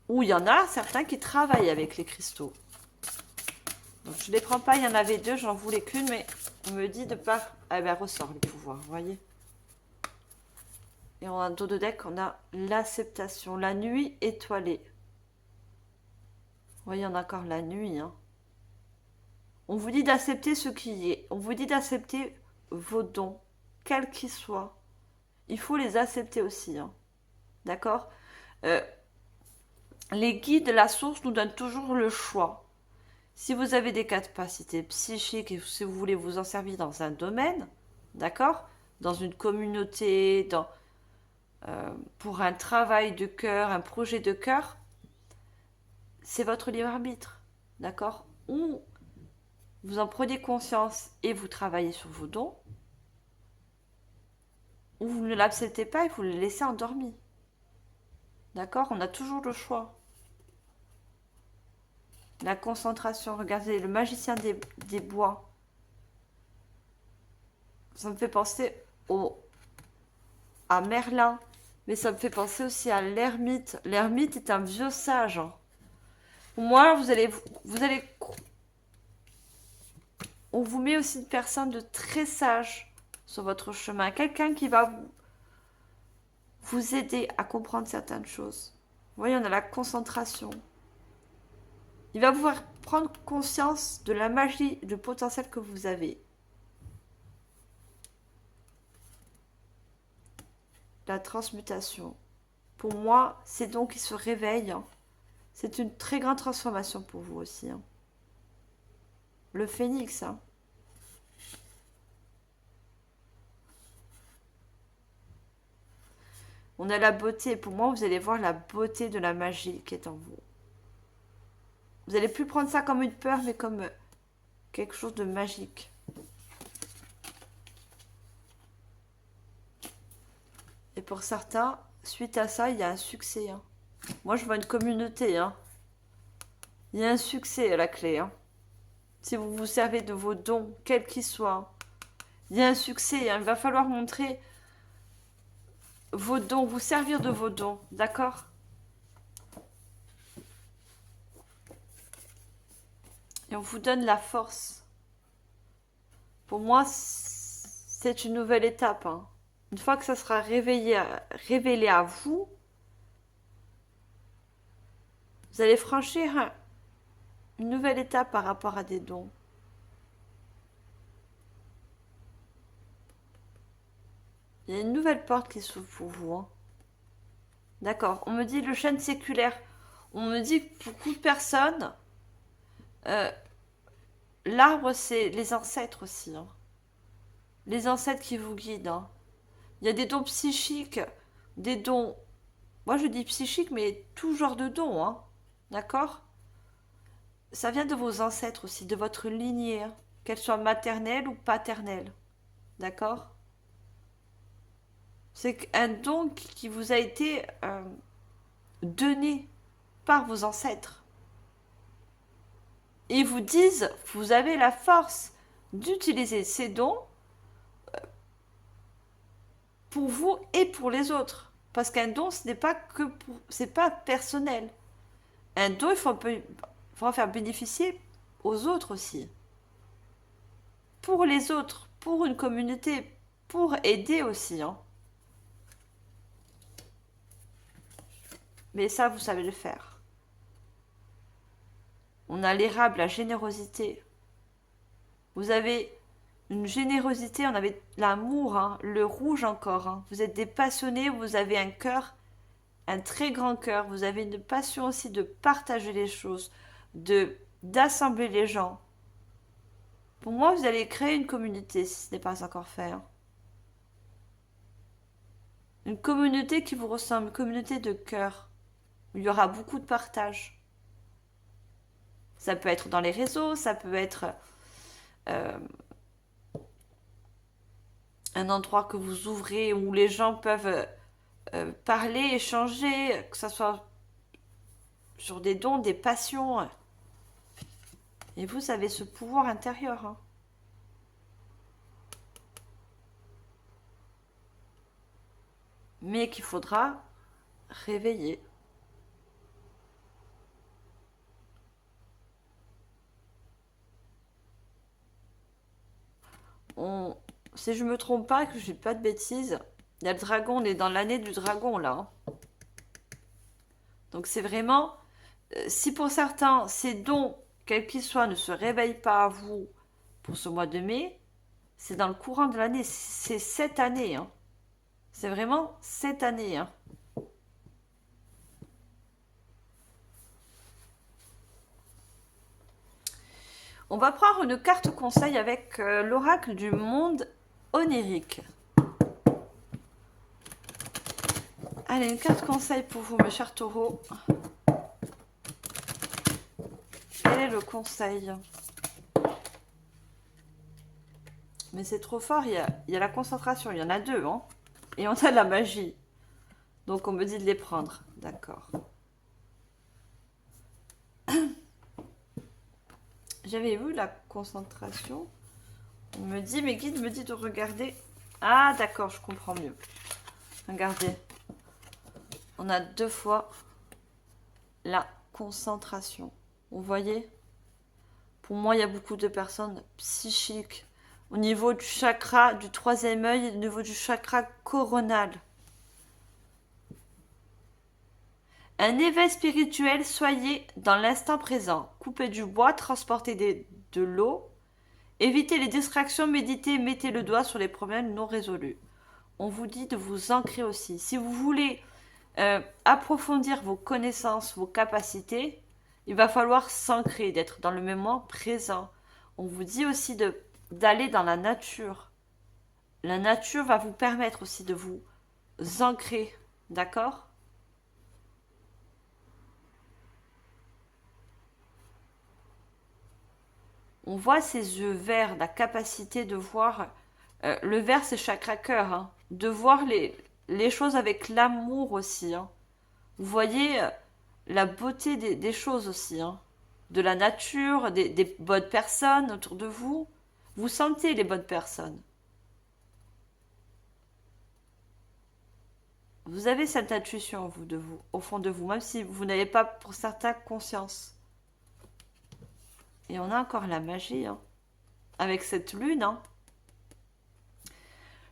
Ou il y en a certains qui travaillent avec les cristaux. Donc je ne les prends pas, il y en avait deux, j'en voulais qu'une, mais on me dit de pas... Ah ben ressort le pouvoir, vous voyez. Et en dos de deck, on a l'acceptation, la nuit étoilée. Vous voyez, on a encore la nuit, hein. On vous dit d'accepter ce qui est. On vous dit d'accepter vos dons, quels qu'ils soient. Il faut les accepter aussi, hein. D'accord? Les guides, la source nous donne toujours le choix. Si vous avez des capacités psychiques et si vous voulez vous en servir dans un domaine, d'accord? Dans une communauté, pour un travail de cœur, un projet de cœur, c'est votre libre arbitre, d'accord? Ou vous en prenez conscience et vous travaillez sur vos dons, ou vous ne l'acceptez pas et vous le laissez endormi. D'accord? On a toujours le choix. La concentration, regardez, le magicien des bois. Ça me fait penser à Merlin, mais ça me fait penser aussi à l'ermite. L'ermite est un vieux sage, hein. Pour moi, vous allez on vous met aussi une personne de très sage sur votre chemin. Quelqu'un qui va vous aider à comprendre certaines choses. Vous voyez, on a la concentration. Il va vous faire prendre conscience de la magie, du potentiel que vous avez. La transmutation. Pour moi, c'est donc qu'il se réveille. C'est une très grande transformation pour vous aussi. Le phénix. On a la beauté. Pour moi, vous allez voir la beauté de la magie qui est en vous. Vous n'allez plus prendre ça comme une peur, mais comme quelque chose de magique. Et pour certains, suite à ça, il y a un succès. Moi, je vois une communauté. Il y a un succès à la clé. Si vous vous servez de vos dons, quels qu'ils soient, il y a un succès. Il va falloir montrer vos dons, vous servir de vos dons. D'accord? Et on vous donne la force. Pour moi, c'est une nouvelle étape. Une fois que ça sera révélé à vous, vous allez franchir une nouvelle étape par rapport à des dons. Il y a une nouvelle porte qui s'ouvre pour vous. D'accord. On me dit le chêne séculaire. On me dit que beaucoup de personnes, l'arbre, c'est les ancêtres aussi. Les ancêtres qui vous guident. Il y a des dons psychiques, des dons... Moi, je dis psychiques, mais tout genre de dons. D'accord? Ça vient de vos ancêtres aussi, de votre lignée, qu'elle soit maternelle ou paternelle. D'accord? C'est un don qui vous a été donné par vos ancêtres. Et ils vous disent, vous avez la force d'utiliser ces dons pour vous et pour les autres. Parce qu'un don, ce n'est pas que pour... c'est pas personnel. Un don, il faut en faire bénéficier aux autres aussi. Pour les autres, pour une communauté, pour aider aussi. Mais ça, vous savez le faire. On a l'érable, la générosité. Vous avez une générosité, on avait l'amour, le rouge encore. Vous êtes des passionnés, vous avez un cœur, un très grand cœur. Vous avez une passion aussi de partager les choses, d'assembler les gens. Pour moi, vous allez créer une communauté si ce n'est pas encore fait. Une communauté qui vous ressemble, une communauté de cœur. Il y aura beaucoup de partage. Ça peut être dans les réseaux, ça peut être un endroit que vous ouvrez où les gens peuvent parler, échanger, que ce soit sur des dons, des passions. Et vous avez ce pouvoir intérieur. Mais qu'il faudra réveiller. Si je me trompe pas, que je dis pas de bêtises, il y a le dragon, on est dans l'année du dragon là. Donc c'est vraiment, si pour certains, ces dons, quels qu'ils soient, ne se réveillent pas à vous pour ce mois de mai, c'est dans le courant de l'année, c'est cette année. C'est vraiment cette année. On va prendre une carte conseil avec l'oracle du monde onirique. Allez, une carte conseil pour vous, mes chers taureaux. Quel est le conseil? Mais c'est trop fort, il y a la concentration, il y en a deux. Et on a la magie. Donc on me dit de les prendre. D'accord. J'avais vu la concentration. On me dit, mes guides me disent de regarder. Ah d'accord, je comprends mieux. Regardez. On a 2 fois la concentration. Vous voyez? Pour moi, il y a beaucoup de personnes psychiques au niveau du chakra du troisième œil et au niveau du chakra coronal. Un éveil spirituel, soyez dans l'instant présent. Coupez du bois, transportez de l'eau. Évitez les distractions, méditez, mettez le doigt sur les problèmes non résolus. On vous dit de vous ancrer aussi. Si vous voulez approfondir vos connaissances, vos capacités, il va falloir s'ancrer, d'être dans le moment présent. On vous dit aussi d'aller dans la nature. La nature va vous permettre aussi de vous ancrer, d'accord? On voit ces yeux verts, la capacité de voir. Le vert, c'est chakra cœur, hein, de voir les choses avec l'amour aussi. Hein. Vous voyez la beauté des choses aussi, hein, de la nature, des bonnes personnes autour de vous. Vous sentez les bonnes personnes. Vous avez cette intuition, vous, de vous, au fond de vous, même si vous n'avez pas pour certains conscience. Et on a encore la magie, hein, avec cette lune. Hein.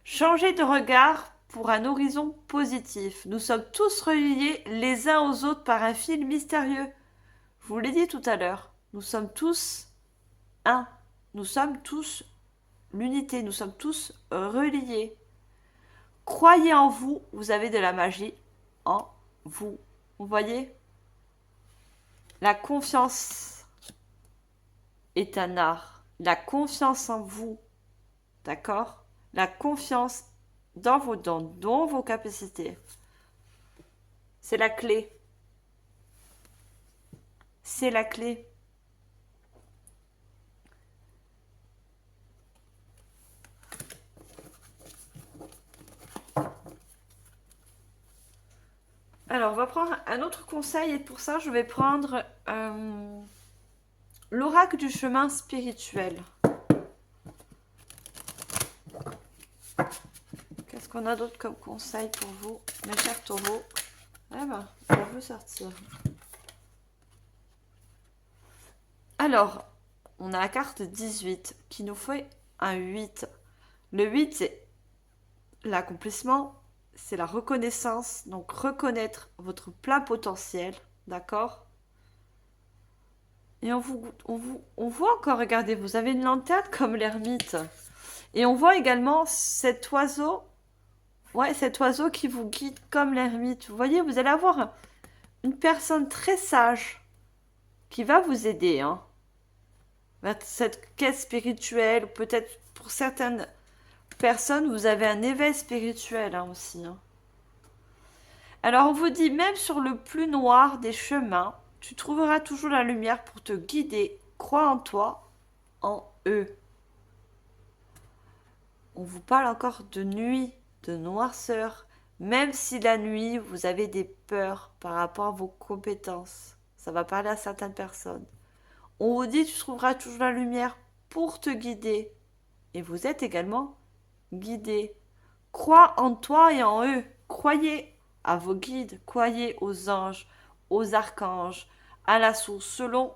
Changez de regard pour un horizon positif. Nous sommes tous reliés les uns aux autres par un fil mystérieux. Je vous l'ai dit tout à l'heure. Nous sommes tous un. Nous sommes tous l'unité. Nous sommes tous reliés. Croyez en vous. Vous avez de la magie en vous. Vous voyez? La confiance est un art. La confiance en vous. D'accord? La confiance dans vos dons, dans vos capacités. C'est la clé. C'est la clé. Alors, on va prendre un autre conseil et pour ça, je vais prendre l'oracle du chemin spirituel. Qu'est-ce qu'on a d'autre comme conseil pour vous, mes chers taureaux? Ah ben, on veut sortir. Alors, on a la carte 18 qui nous fait un 8. Le 8, c'est l'accomplissement, c'est la reconnaissance. Donc, reconnaître votre plein potentiel, d'accord? Et on voit encore, regardez, vous avez une lanterne comme l'ermite. Et on voit également cet oiseau. Ouais, cet oiseau qui vous guide comme l'ermite. Vous voyez, vous allez avoir une personne très sage qui va vous aider, hein, vers cette quête spirituelle. Peut-être pour certaines personnes, vous avez un éveil spirituel hein, aussi. Hein. Alors, on vous dit, même sur le plus noir des chemins, tu trouveras toujours la lumière pour te guider. Crois en toi, en eux. On vous parle encore de nuit, de noirceur, même si la nuit, vous avez des peurs par rapport à vos compétences. Ça va parler à certaines personnes. On vous dit, tu trouveras toujours la lumière pour te guider. Et vous êtes également guidé. Crois en toi et en eux. Croyez à vos guides, croyez aux anges, aux archanges, à la source, selon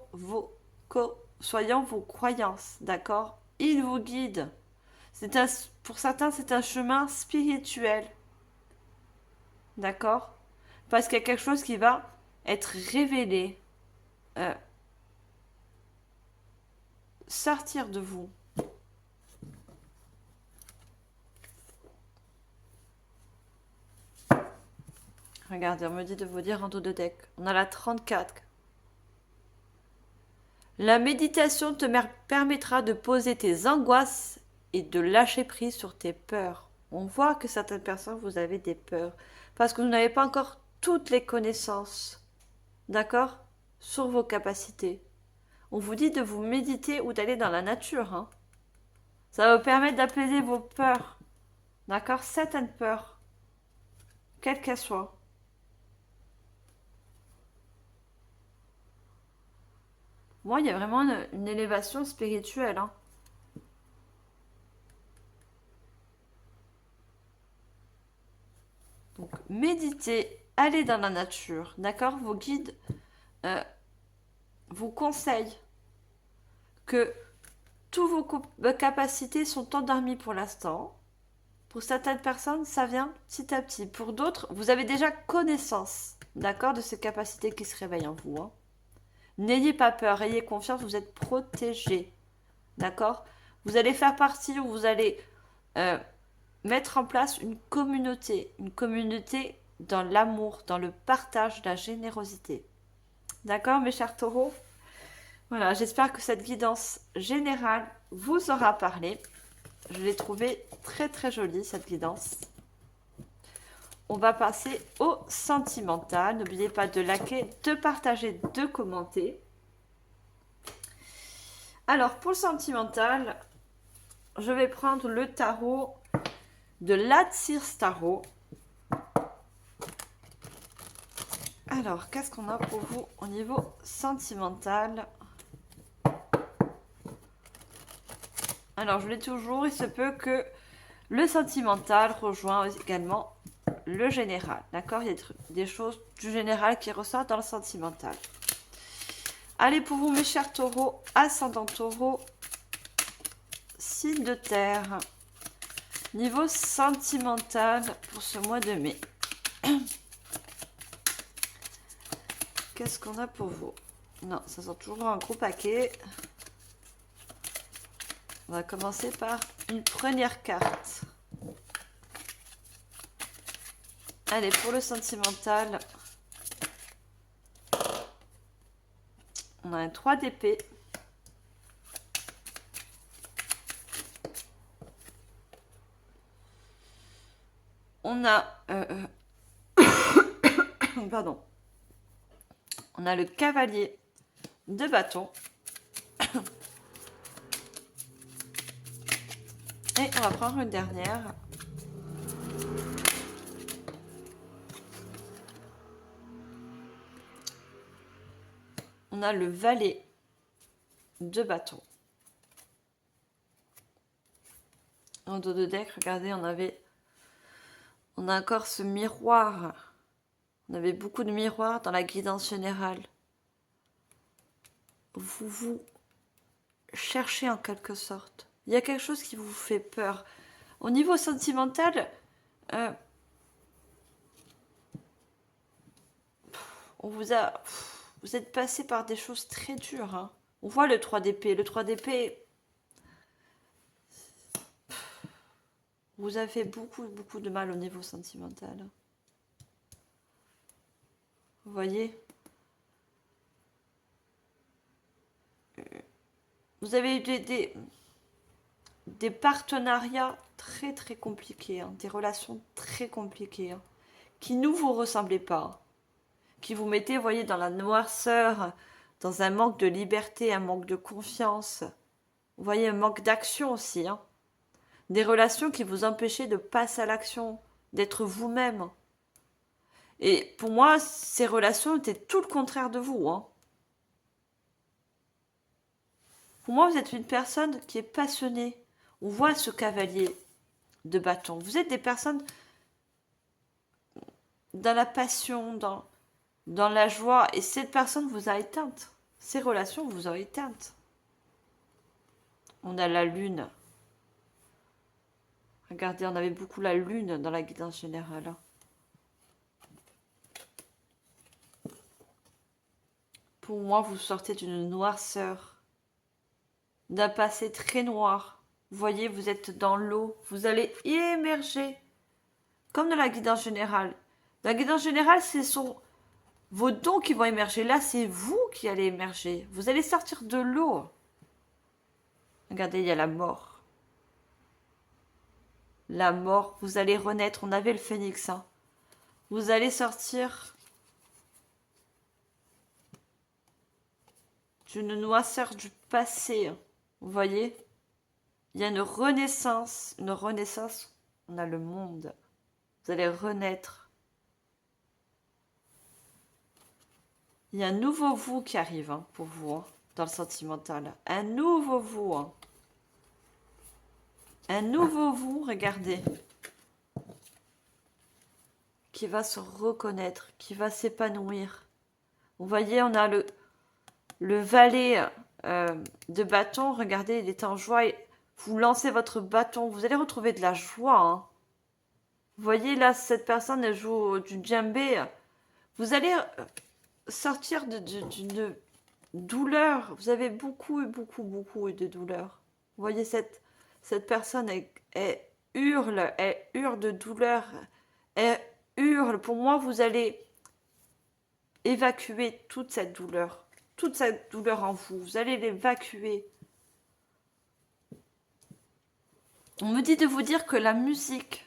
soyant vos croyances, d'accord? Ils vous guident. Pour certains, c'est un chemin spirituel. D'accord? Parce qu'il y a quelque chose qui va être révélé. Euh, sortir de vous. Regardez, on me dit de vous dire en dos de deck. On a la 34. La méditation te permettra de poser tes angoisses et de lâcher prise sur tes peurs. On voit que certaines personnes, vous avez des peurs. Parce que vous n'avez pas encore toutes les connaissances. D'accord? Sur vos capacités. On vous dit de vous méditer ou d'aller dans la nature. Hein. Ça va vous permettre d'apaiser vos peurs. D'accord? Certaines peurs. Quelles qu'elles soient. Moi, il y a vraiment une élévation spirituelle. Hein. Donc, méditez, allez dans la nature, d'accord? Vos guides vous conseillent que toutes vos capacités sont endormies pour l'instant. Pour certaines personnes, ça vient petit à petit. Pour d'autres, vous avez déjà connaissance, d'accord, de ces capacités qui se réveillent en vous, hein. N'ayez pas peur, ayez confiance, vous êtes protégés, d'accord. Vous allez faire partie ou vous allez mettre en place une communauté dans l'amour, dans le partage, la générosité. D'accord, mes chers taureaux? Voilà, j'espère que cette guidance générale vous aura parlé. Je l'ai trouvée très très jolie, cette guidance. On va passer au sentimental. N'oubliez pas de liker, de partager, de commenter. Alors, pour le sentimental, je vais prendre le tarot de l'Atsir Tarot. Alors, qu'est-ce qu'on a pour vous au niveau sentimental? Alors, je l'ai toujours, il se peut que le sentimental rejoint également le général. D'accord? Il y a des choses du général qui ressortent dans le sentimental. Allez, pour vous, mes chers taureaux, ascendant taureau, signe de terre. Niveau sentimental pour ce mois de mai. Qu'est-ce qu'on a pour vous? Non, ça sort toujours un gros paquet. On va commencer par une première carte. Allez, pour le sentimental, on a un 3 d'épée. On a... pardon. On a le cavalier de bâton. Et on va prendre une dernière. On a le valet de bâton. En dos de deck, regardez, on a encore ce miroir. On avait beaucoup de miroirs dans la guidance générale. Vous cherchez en quelque sorte. Il y a quelque chose qui vous fait peur. Au niveau sentimental, vous êtes passé par des choses très dures, hein. On voit le 3 d'épée. Le 3 d'épée vous a fait beaucoup de mal au niveau sentimental. Vous voyez? Vous avez eu des partenariats très compliqués, hein, des relations très compliquées, hein, qui ne vous ressemblaient pas, qui vous mettaient, vous voyez, dans la noirceur, dans un manque de liberté, un manque de confiance. Vous voyez, un manque d'action aussi, hein. Des relations qui vous empêchaient de passer à l'action, d'être vous-même. Et pour moi, ces relations étaient tout le contraire de vous, hein. Pour moi, vous êtes une personne qui est passionnée. On voit ce cavalier de bâton. Vous êtes des personnes dans la passion, dans la joie. Et cette personne vous a éteinte. Ces relations vous ont éteinte. On a la lune. Regardez, on avait beaucoup la lune dans la guidance générale. Pour moi, vous sortez d'une noirceur, d'un passé très noir. Vous voyez, vous êtes dans l'eau. Vous allez émerger. Comme dans la guidance générale. Dans la guidance générale, ce sont vos dons qui vont émerger. Là, c'est vous qui allez émerger. Vous allez sortir de l'eau. Regardez, il y a la mort. La mort, vous allez renaître. On avait le phénix, hein. Vous allez sortir d'une noirceur du passé. Vous voyez? Il y a une renaissance. Une renaissance. On a le monde. Vous allez renaître. Il y a un nouveau vous qui arrive, hein, pour vous, hein, dans le sentimental. Un nouveau vous. Hein. Un nouveau vous, regardez. Qui va se reconnaître, qui va s'épanouir. Vous voyez, on a le valet de bâton. Regardez, il est en joie. Et vous lancez votre bâton. Vous allez retrouver de la joie. Hein. Vous voyez là, cette personne, elle joue du djembé. Vous allez sortir d'une douleur. Vous avez beaucoup de douleur. Vous voyez, cette personne, elle hurle de douleur. Elle hurle. Pour moi, vous allez évacuer toute cette douleur en vous. Vous allez l'évacuer. On me dit de vous dire que la musique,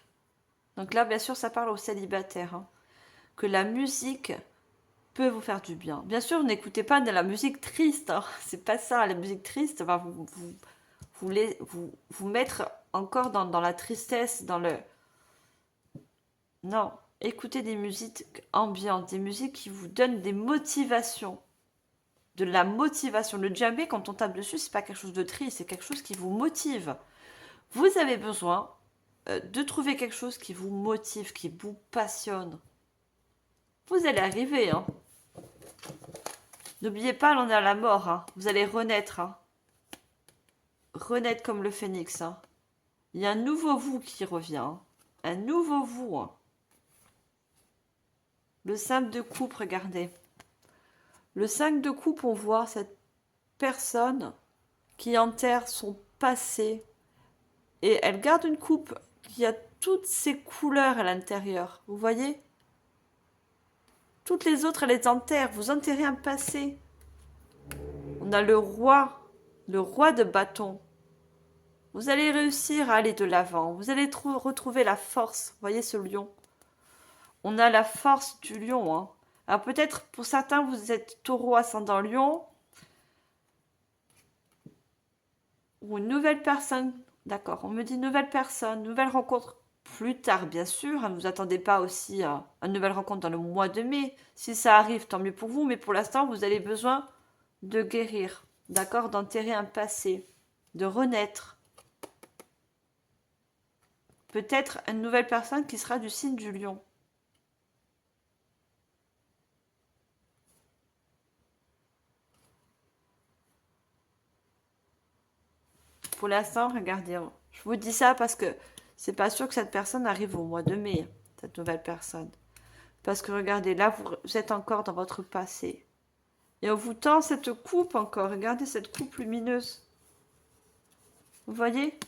donc là, bien sûr, ça parle aux célibataires, hein, que la musique peut vous faire du bien. Bien sûr, n'écoutez pas de la musique triste. Hein. C'est pas ça. La musique triste va vous mettre encore dans la tristesse, dans le... Non. Écoutez des musiques ambiantes, des musiques qui vous donnent des motivations. De la motivation. Le djembé, quand on tape dessus, c'est pas quelque chose de triste, c'est quelque chose qui vous motive. Vous avez besoin de trouver quelque chose qui vous motive, qui vous passionne. Vous allez arriver, hein. N'oubliez pas, on est à la mort, hein. Vous allez renaître, hein. Renaître comme le phénix, hein. Il y a un nouveau vous qui revient, hein. Un nouveau vous, hein. Le 5 de coupe, regardez. Le 5 de coupe, on voit cette personne qui enterre son passé. Et elle garde une coupe qui a toutes ses couleurs à l'intérieur. Vous voyez? Toutes les autres, elle les enterre. Vous enterrez un passé. On a le roi de bâton. Vous allez réussir à aller de l'avant. Vous allez retrouver la force. Vous voyez ce lion? On a la force du lion. Hein. Alors peut-être pour certains, vous êtes taureau ascendant lion. Ou une nouvelle personne. D'accord, on me dit nouvelle personne, nouvelle rencontre plus tard, bien sûr. Ne vous attendez pas aussi à une nouvelle rencontre dans le mois de mai. Si ça arrive, tant mieux pour vous. Mais pour l'instant, vous avez besoin de guérir. D'accord, d'enterrer un passé. De renaître. Peut-être une nouvelle personne qui sera du signe du lion. Pour l'instant, regardez, je vous dis ça parce que c'est pas sûr que cette personne arrive au mois de mai, cette nouvelle personne. Parce que regardez, là, vous êtes encore dans votre passé. Et on vous tend cette coupe encore. Regardez cette coupe lumineuse. Vous voyez?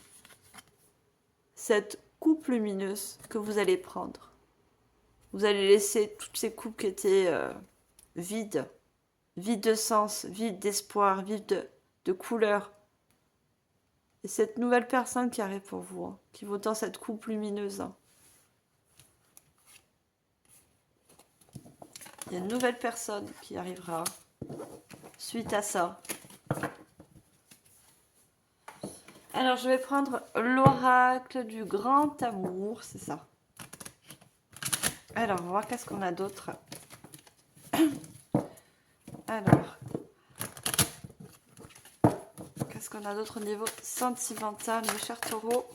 Cette coupe lumineuse que vous allez prendre. Vous allez laisser toutes ces coupes qui étaient vides. Vides de sens, vides d'espoir, vides de couleur. Et cette nouvelle personne qui arrive pour vous, hein, qui vous tend cette coupe lumineuse. Hein. Il y a une nouvelle personne qui arrivera suite à ça. Alors, je vais prendre l'oracle du grand amour, c'est ça. Alors, on va voir qu'est-ce qu'on a d'autre. Alors, qu'est-ce qu'on a d'autre au niveau sentimental, mes chers taureaux?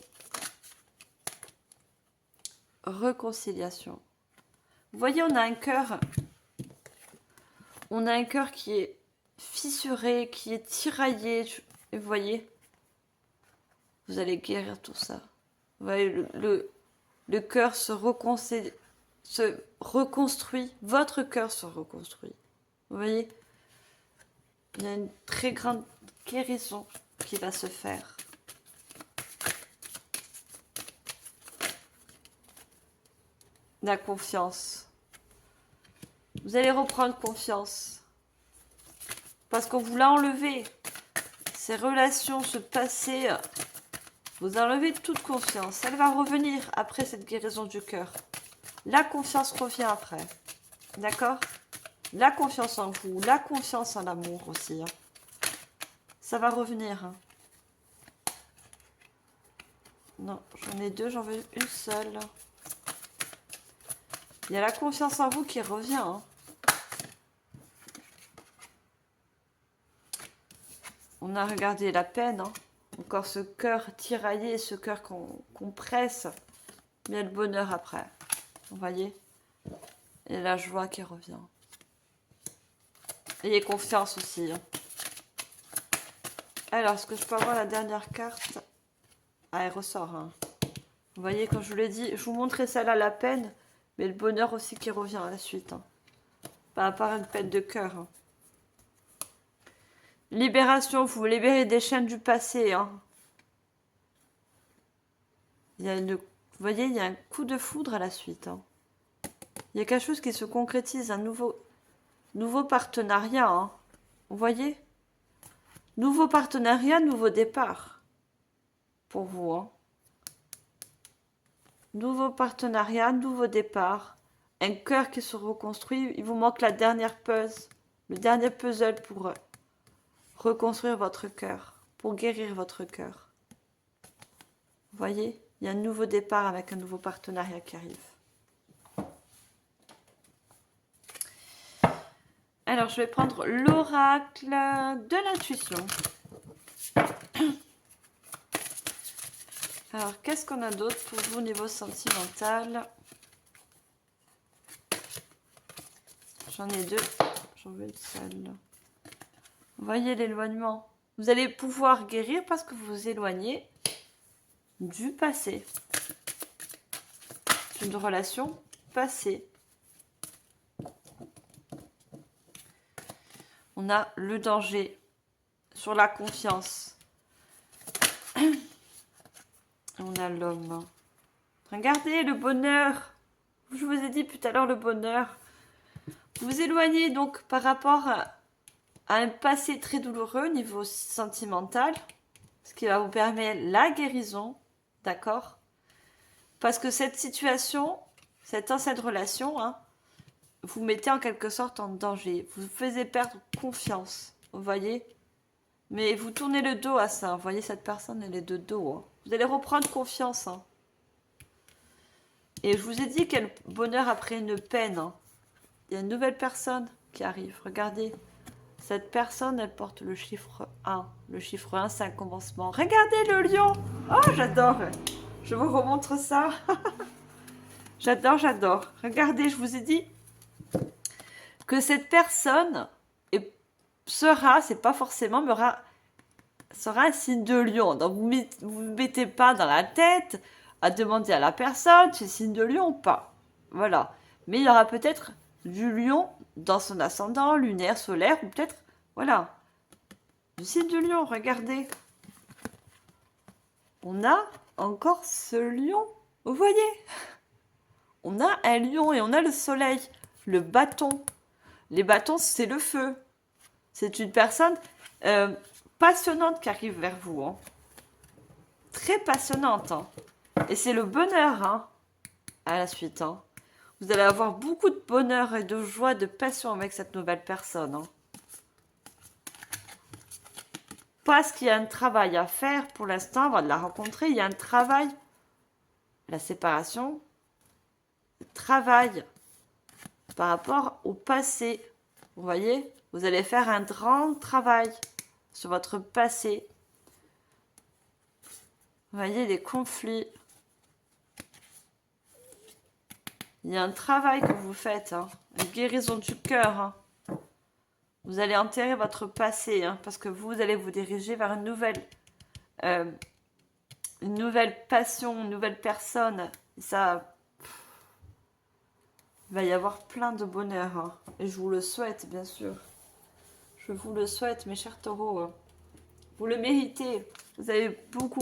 Réconciliation. Vous voyez, on a un cœur. On a un cœur qui est fissuré, qui est tiraillé. Vous voyez? Vous allez guérir tout ça. Vous voyez, le cœur se reconstruit. Votre cœur se reconstruit. Vous voyez? Il y a une très grande guérison qui va se faire. La confiance. Vous allez reprendre confiance. Parce qu'on vous l'a enlevé. Ces relations, ce passé, vous enlevez toute confiance. Elle va revenir après cette guérison du cœur. La confiance revient après. D'accord? La confiance en vous, la confiance en l'amour aussi. Hein. Ça va revenir. Hein. Non, j'en ai deux, j'en veux une seule. Il y a la confiance en vous qui revient. Hein. On a regardé la peine. Hein. Encore ce cœur tiraillé, ce cœur qu'on presse. Mais il y a le bonheur après. Vous voyez? Et la joie qui revient. Ayez confiance aussi. Hein. Alors, est-ce que je peux avoir la dernière carte? Ah, elle ressort. Hein. Vous voyez, quand je vous l'ai dit, je vous montrais celle-là la peine, mais le bonheur aussi qui revient à la suite. Hein. Par rapport à une peine de cœur. Hein. Libération, vous vous libérez des chaînes du passé. Hein. Il y a une... Vous voyez, il y a un coup de foudre à la suite. Hein. Il y a quelque chose qui se concrétise, un nouveau partenariat. Hein. Vous voyez? Nouveau partenariat, nouveau départ. Pour vous. Hein. Nouveau partenariat, nouveau départ. Un cœur qui se reconstruit. Il vous manque la dernière puzzle. Le dernier puzzle pour reconstruire votre cœur. Pour guérir votre cœur. Vous voyez? Il y a un nouveau départ avec un nouveau partenariat qui arrive. Alors, je vais prendre l'oracle de l'intuition. Alors, qu'est-ce qu'on a d'autre pour vous au niveau sentimental? J'en ai deux. J'en veux une seule. Vous voyez l'éloignement. Vous allez pouvoir guérir parce que vous vous éloignez du passé. D'une relation passée. On a le danger sur la confiance. On a l'homme. Regardez le bonheur. Je vous ai dit tout à l'heure le bonheur. Vous vous éloignez donc par rapport à un passé très douloureux au niveau sentimental. Ce qui va vous permettre la guérison. D'accord? Parce que cette situation, cette ancienne relation, hein, vous mettez en quelque sorte en danger. Vous faisiez perdre confiance. Vous voyez? Mais vous tournez le dos à ça. Vous voyez, cette personne, elle est de dos. Hein. Vous allez reprendre confiance. Hein. Et je vous ai dit quel bonheur après une peine. Hein. Il y a une nouvelle personne qui arrive. Regardez. Cette personne, elle porte le chiffre 1. Le chiffre 1, c'est un commencement. Regardez le lion. Oh, j'adore. Je vous remontre ça. J'adore, j'adore. Regardez, je vous ai dit que cette personne sera, c'est pas forcément, mais sera un signe de lion. Donc vous ne mettez pas dans la tête à demander à la personne si c'est signe de lion ou pas. Voilà. Mais il y aura peut-être du lion dans son ascendant, lunaire, solaire, ou peut-être, voilà, du signe de lion. Regardez. On a encore ce lion. Vous voyez? On a un lion et on a le soleil. Le bâton. Les bâtons, c'est le feu. C'est une personne passionnante qui arrive vers vous. Hein. Très passionnante. Hein. Et c'est le bonheur hein, à la suite. Hein. Vous allez avoir beaucoup de bonheur et de joie, de passion avec cette nouvelle personne. Hein. Parce qu'il y a un travail à faire pour l'instant avant de la rencontrer. Il y a un travail, la séparation, le travail par rapport au passé. Vous voyez? Vous allez faire un grand travail sur votre passé. Vous voyez les conflits. Il y a un travail que vous faites, hein, une guérison du cœur. Hein. Vous allez enterrer votre passé, hein, parce que vous allez vous diriger vers une nouvelle passion, une nouvelle personne. Et ça, il va y avoir plein de bonheur. Hein, et je vous le souhaite, bien sûr. Je vous le souhaite, mes chers taureaux. Hein. Vous le méritez. Vous avez beaucoup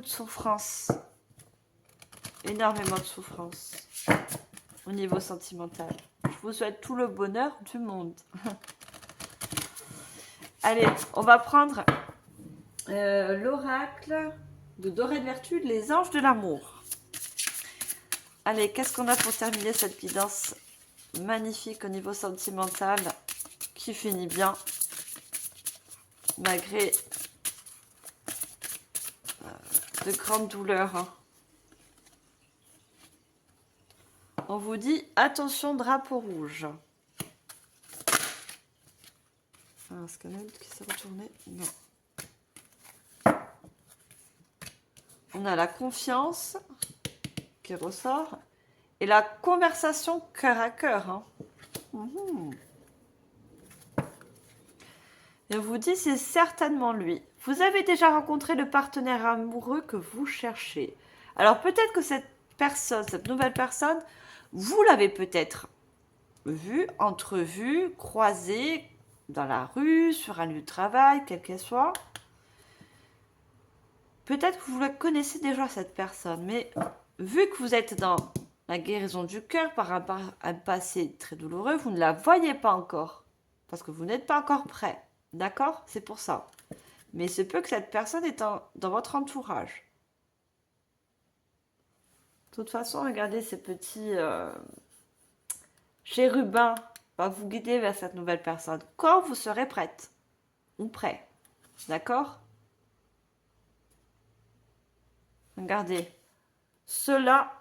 de souffrance. Énormément de souffrance au niveau sentimental. Je vous souhaite tout le bonheur du monde. Allez, on va prendre l'oracle de Dorée de Vertu, les anges de l'amour. Allez, qu'est-ce qu'on a pour terminer cette guidance magnifique au niveau sentimental qui finit bien malgré de grandes douleurs. Hein. On vous dit attention drapeau rouge. Est-ce qu'il y en a une qui s'est retournée? Non. On a la confiance qui ressort et la conversation cœur à cœur. Hein. Et on vous dit, c'est certainement lui. Vous avez déjà rencontré le partenaire amoureux que vous cherchez. Alors peut-être que cette personne, cette nouvelle personne, vous l'avez peut-être vu, entrevu, croisé dans la rue, sur un lieu de travail, quel qu'elle soit. Peut-être que vous la connaissez déjà, cette personne, mais vu que vous êtes dans la guérison du cœur par un passé très douloureux, vous ne la voyez pas encore, parce que vous n'êtes pas encore prêt. D'accord? C'est pour ça. Mais il se peut que cette personne est dans votre entourage. De toute façon, regardez ces petits chérubins va vous guider vers cette nouvelle personne quand vous serez prête ou prêt. D'accord? Regardez. Cela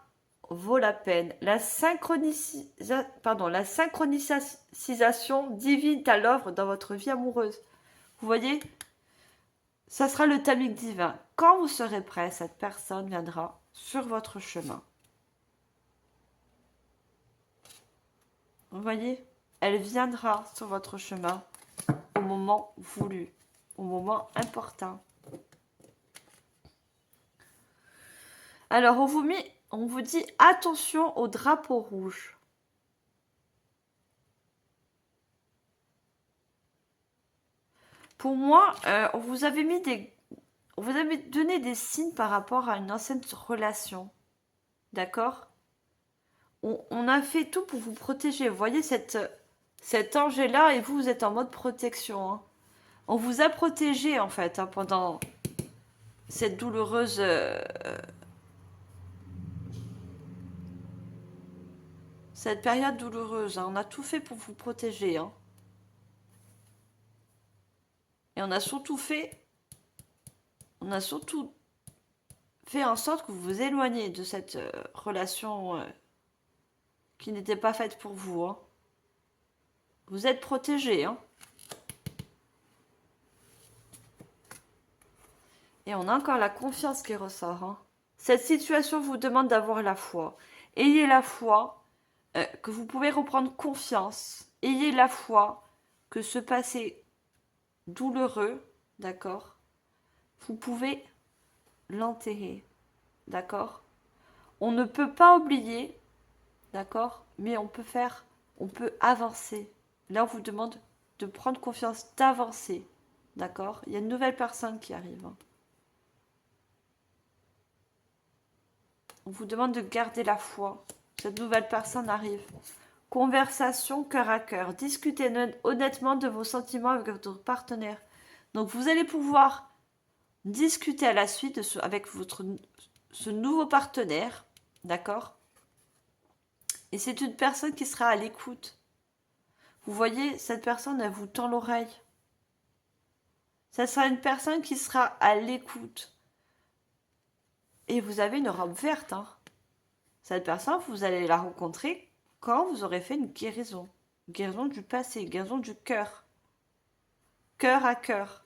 vaut la peine. La synchronisation divine est à l'œuvre dans votre vie amoureuse. Vous voyez? Ça sera le timing divin. Quand vous serez prêt, cette personne viendra sur votre chemin. Vous voyez? Elle viendra sur votre chemin au moment voulu, au moment important. Alors, on vous dit attention au drapeau rouge. Pour moi, on vous avait donné des signes par rapport à une ancienne relation. D'accord? On a fait tout pour vous protéger. Vous voyez, cet ange est là et vous êtes en mode protection. Hein. On vous a protégé, en fait, hein, pendant cette douloureuse... cette période douloureuse. Hein. On a tout fait pour vous protéger. Hein. Et on a surtout fait en sorte que vous vous éloigniez de cette relation qui n'était pas faite pour vous. Hein. Vous êtes protégé. Hein. Et on a encore la confiance qui ressort. Hein. Cette situation vous demande d'avoir la foi. Ayez la foi que vous pouvez reprendre confiance. Ayez la foi que ce passé douloureux, d'accord, vous pouvez l'enterrer, d'accord. On ne peut pas oublier, d'accord, mais on peut avancer. Là, on vous demande de prendre confiance, d'avancer, d'accord. Il y a une nouvelle personne qui arrive. Hein. On vous demande de garder la foi. Cette nouvelle personne arrive. Conversation cœur à cœur. Discutez honnêtement de vos sentiments avec votre partenaire. Donc, vous allez pouvoir discuter à la suite avec ce nouveau partenaire. D'accord? Et c'est une personne qui sera à l'écoute. Vous voyez, cette personne, elle vous tend l'oreille. Ça sera une personne qui sera à l'écoute. Et vous avez une robe verte. Hein. Cette personne, vous allez la rencontrer quand vous aurez fait une guérison. Une guérison du passé, une guérison du cœur. Cœur à cœur.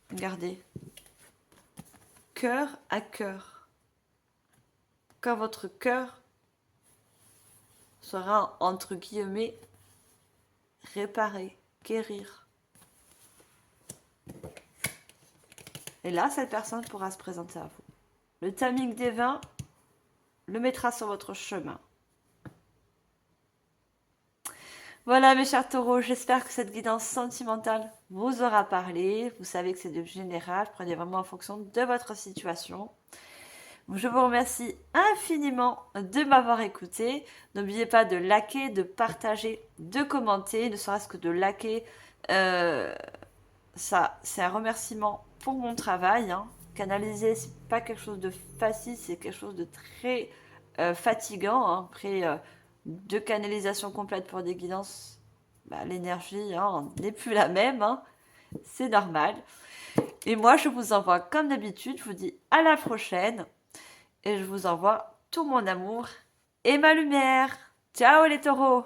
Regardez. Cœur à cœur. Quand votre cœur sera, entre guillemets, réparé, guérir. Et là, cette personne pourra se présenter à vous. Le timing divin le mettra sur votre chemin. Voilà mes chers taureaux, j'espère que cette guidance sentimentale vous aura parlé. Vous savez que c'est de général, prenez vraiment en fonction de votre situation. Je vous remercie infiniment de m'avoir écouté. N'oubliez pas de liker, de partager, de commenter, ne serait-ce que de liker. Ça, c'est un remerciement pour mon travail. Hein. Canaliser, c'est pas quelque chose de facile, c'est quelque chose de très fatigant. Hein. Après deux canalisations complètes pour des guidances, bah, l'énergie hein, n'est plus la même. Hein. C'est normal. Et moi, je vous envoie comme d'habitude. Je vous dis à la prochaine. Et je vous envoie tout mon amour et ma lumière. Ciao les taureaux!